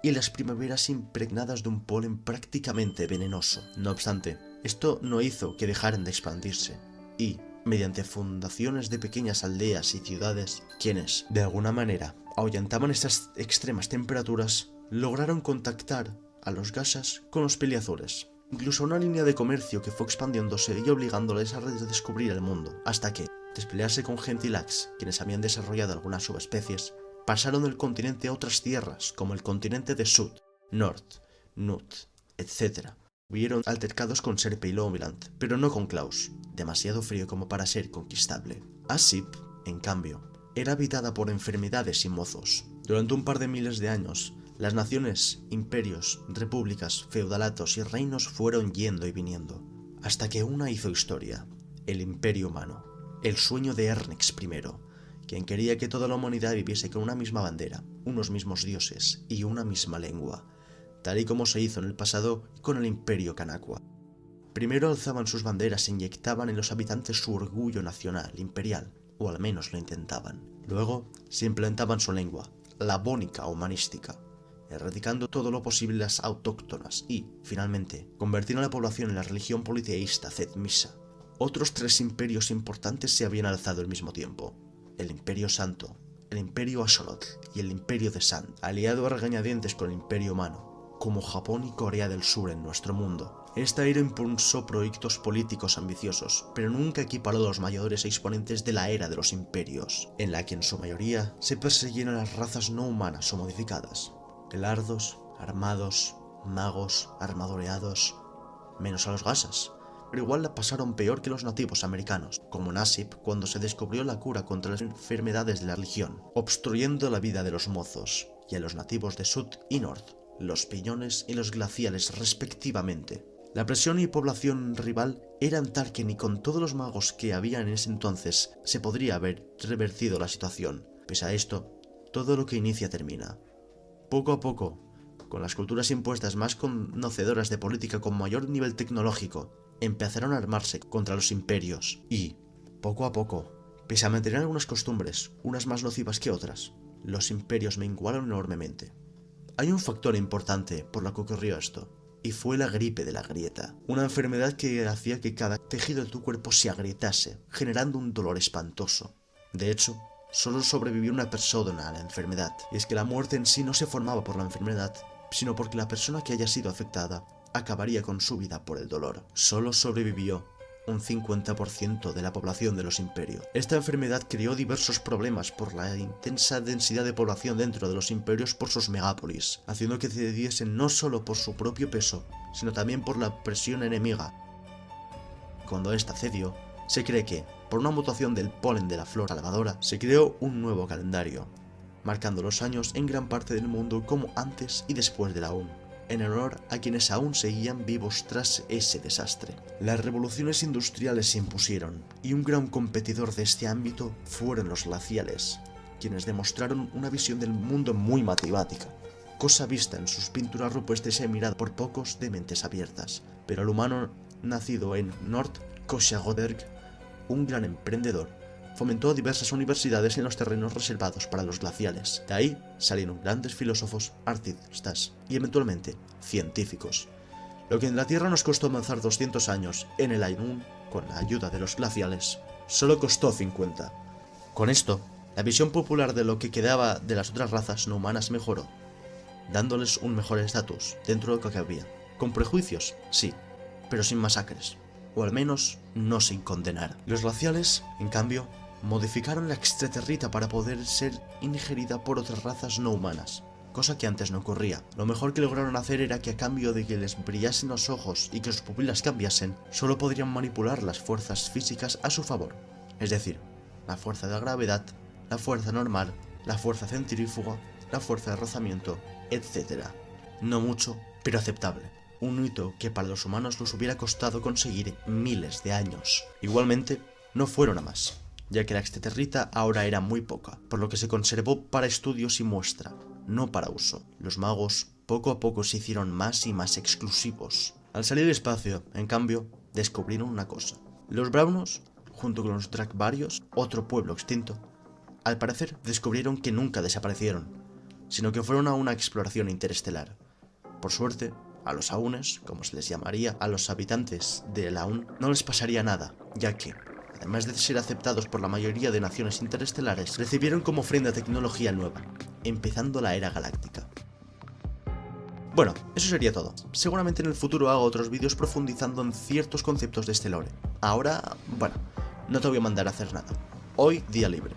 y las primaveras impregnadas de un polen prácticamente venenoso. No obstante, esto no hizo que dejaran de expandirse, y, mediante fundaciones de pequeñas aldeas y ciudades, quienes, de alguna manera, ahuyantaban estas extremas temperaturas, lograron contactar a los Gashas con los Pelioazules. Incluso una línea de comercio que fue expandiéndose y obligándoles a redescubrir el mundo, hasta que, tras pelearse con Gentilaks, quienes habían desarrollado algunas subespecies, pasaron del continente a otras tierras, como el continente de Sud, Nord, Nut, etc. Hubieron altercados con Serpe y Lomiland, pero no con Klaus, demasiado frío como para ser conquistable. Asip, en cambio, era habitada por enfermedades y mozos. Durante un par de miles de años, las naciones, imperios, repúblicas, feudalatos y reinos fueron yendo y viniendo, hasta que una hizo historia: el Imperio Humano, el sueño de Ernix I, quien quería que toda la humanidad viviese con una misma bandera, unos mismos dioses y una misma lengua, tal y como se hizo en el pasado con el Imperio Kanakua. Primero alzaban sus banderas e inyectaban en los habitantes su orgullo nacional, imperial, o al menos lo intentaban. Luego se implantaban su lengua, la bónica humanística, erradicando todo lo posible las autóctonas y, finalmente, convirtieron a la población en la religión politeísta Zed-Misa. Otros 3 imperios importantes se habían alzado al mismo tiempo: el Imperio Santo, el Imperio Axolotl y el Imperio de Sand, aliado a regañadientes con el Imperio Humano, como Japón y Corea del Sur en nuestro mundo. Esta era impulsó proyectos políticos ambiciosos, pero nunca equiparó a los mayores exponentes de la era de los imperios, en la que en su mayoría se perseguían a las razas no humanas o modificadas. Elardos, armados, magos, armadoreados, menos a los gasas, pero igual la pasaron peor que los nativos americanos, como Nassib cuando se descubrió la cura contra las enfermedades de la religión, obstruyendo la vida de los mozos, y a los nativos de Sud y North, los piñones y los glaciales respectivamente. La presión y población rival eran tal que ni con todos los magos que había en ese entonces se podría haber revertido la situación. Pese a esto, todo lo que inicia termina. Poco a poco, con las culturas impuestas más conocedoras de política con mayor nivel tecnológico, empezaron a armarse contra los imperios y, poco a poco, pese a mantener algunas costumbres, unas más nocivas que otras, los imperios menguaron enormemente. Hay un factor importante por lo que ocurrió esto, y fue la gripe de la grieta, una enfermedad que hacía que cada tejido de tu cuerpo se agrietase, generando un dolor espantoso. De hecho, solo sobrevivió una persona a la enfermedad, y es que la muerte en sí no se formaba por la enfermedad, sino porque la persona que haya sido afectada acabaría con su vida por el dolor. Solo sobrevivió un 50% de la población de los imperios. Esta enfermedad creó diversos problemas por la intensa densidad de población dentro de los imperios por sus megápolis, haciendo que cediesen no solo por su propio peso, sino también por la presión enemiga. Cuando esta cedió, se cree que, por una mutación del polen de la flor salvadora, se creó un nuevo calendario, marcando los años en gran parte del mundo como antes y después de la UN, en honor a quienes aún seguían vivos tras ese desastre. Las revoluciones industriales se impusieron, y un gran competidor de este ámbito fueron los glaciales, quienes demostraron una visión del mundo muy matemática, cosa vista en sus pinturas rupestres y mirada por pocos de mentes abiertas. Pero el humano nacido en North Koshagoderg, un gran emprendedor, fomentó diversas universidades en los terrenos reservados para los glaciales. De ahí salieron grandes filósofos, artistas y eventualmente científicos. Lo que en la Tierra nos costó avanzar 200 años, en el Ainun, con la ayuda de los glaciales, solo costó 50. Con esto, la visión popular de lo que quedaba de las otras razas no humanas mejoró, dándoles un mejor estatus dentro de lo que había. Con prejuicios, sí, pero sin masacres, o al menos no sin condenar. Los glaciales, en cambio, modificaron la extraterrita para poder ser ingerida por otras razas no humanas, cosa que antes no ocurría. Lo mejor que lograron hacer era que a cambio de que les brillasen los ojos y que sus pupilas cambiasen, solo podrían manipular las fuerzas físicas a su favor, es decir, la fuerza de la gravedad, la fuerza normal, la fuerza centrífuga, la fuerza de rozamiento, etc. No mucho, pero aceptable. Un hito que para los humanos les hubiera costado conseguir miles de años. Igualmente, no fueron a más, ya que la extraterrita ahora era muy poca, por lo que se conservó para estudios y muestra, no para uso. Los magos poco a poco se hicieron más y más exclusivos. Al salir del espacio, en cambio, descubrieron una cosa. Los braunos, junto con los Drakvarios, otro pueblo extinto, al parecer descubrieron que nunca desaparecieron, sino que fueron a una exploración interestelar. Por suerte, a los Aunes, como se les llamaría a los habitantes de la Aun, no les pasaría nada, ya que, además de ser aceptados por la mayoría de naciones interestelares, recibieron como ofrenda tecnología nueva, empezando la era galáctica. Bueno, eso sería todo. Seguramente en el futuro hago otros vídeos profundizando en ciertos conceptos de este lore. Ahora, bueno, no te voy a mandar a hacer nada. Hoy, día libre.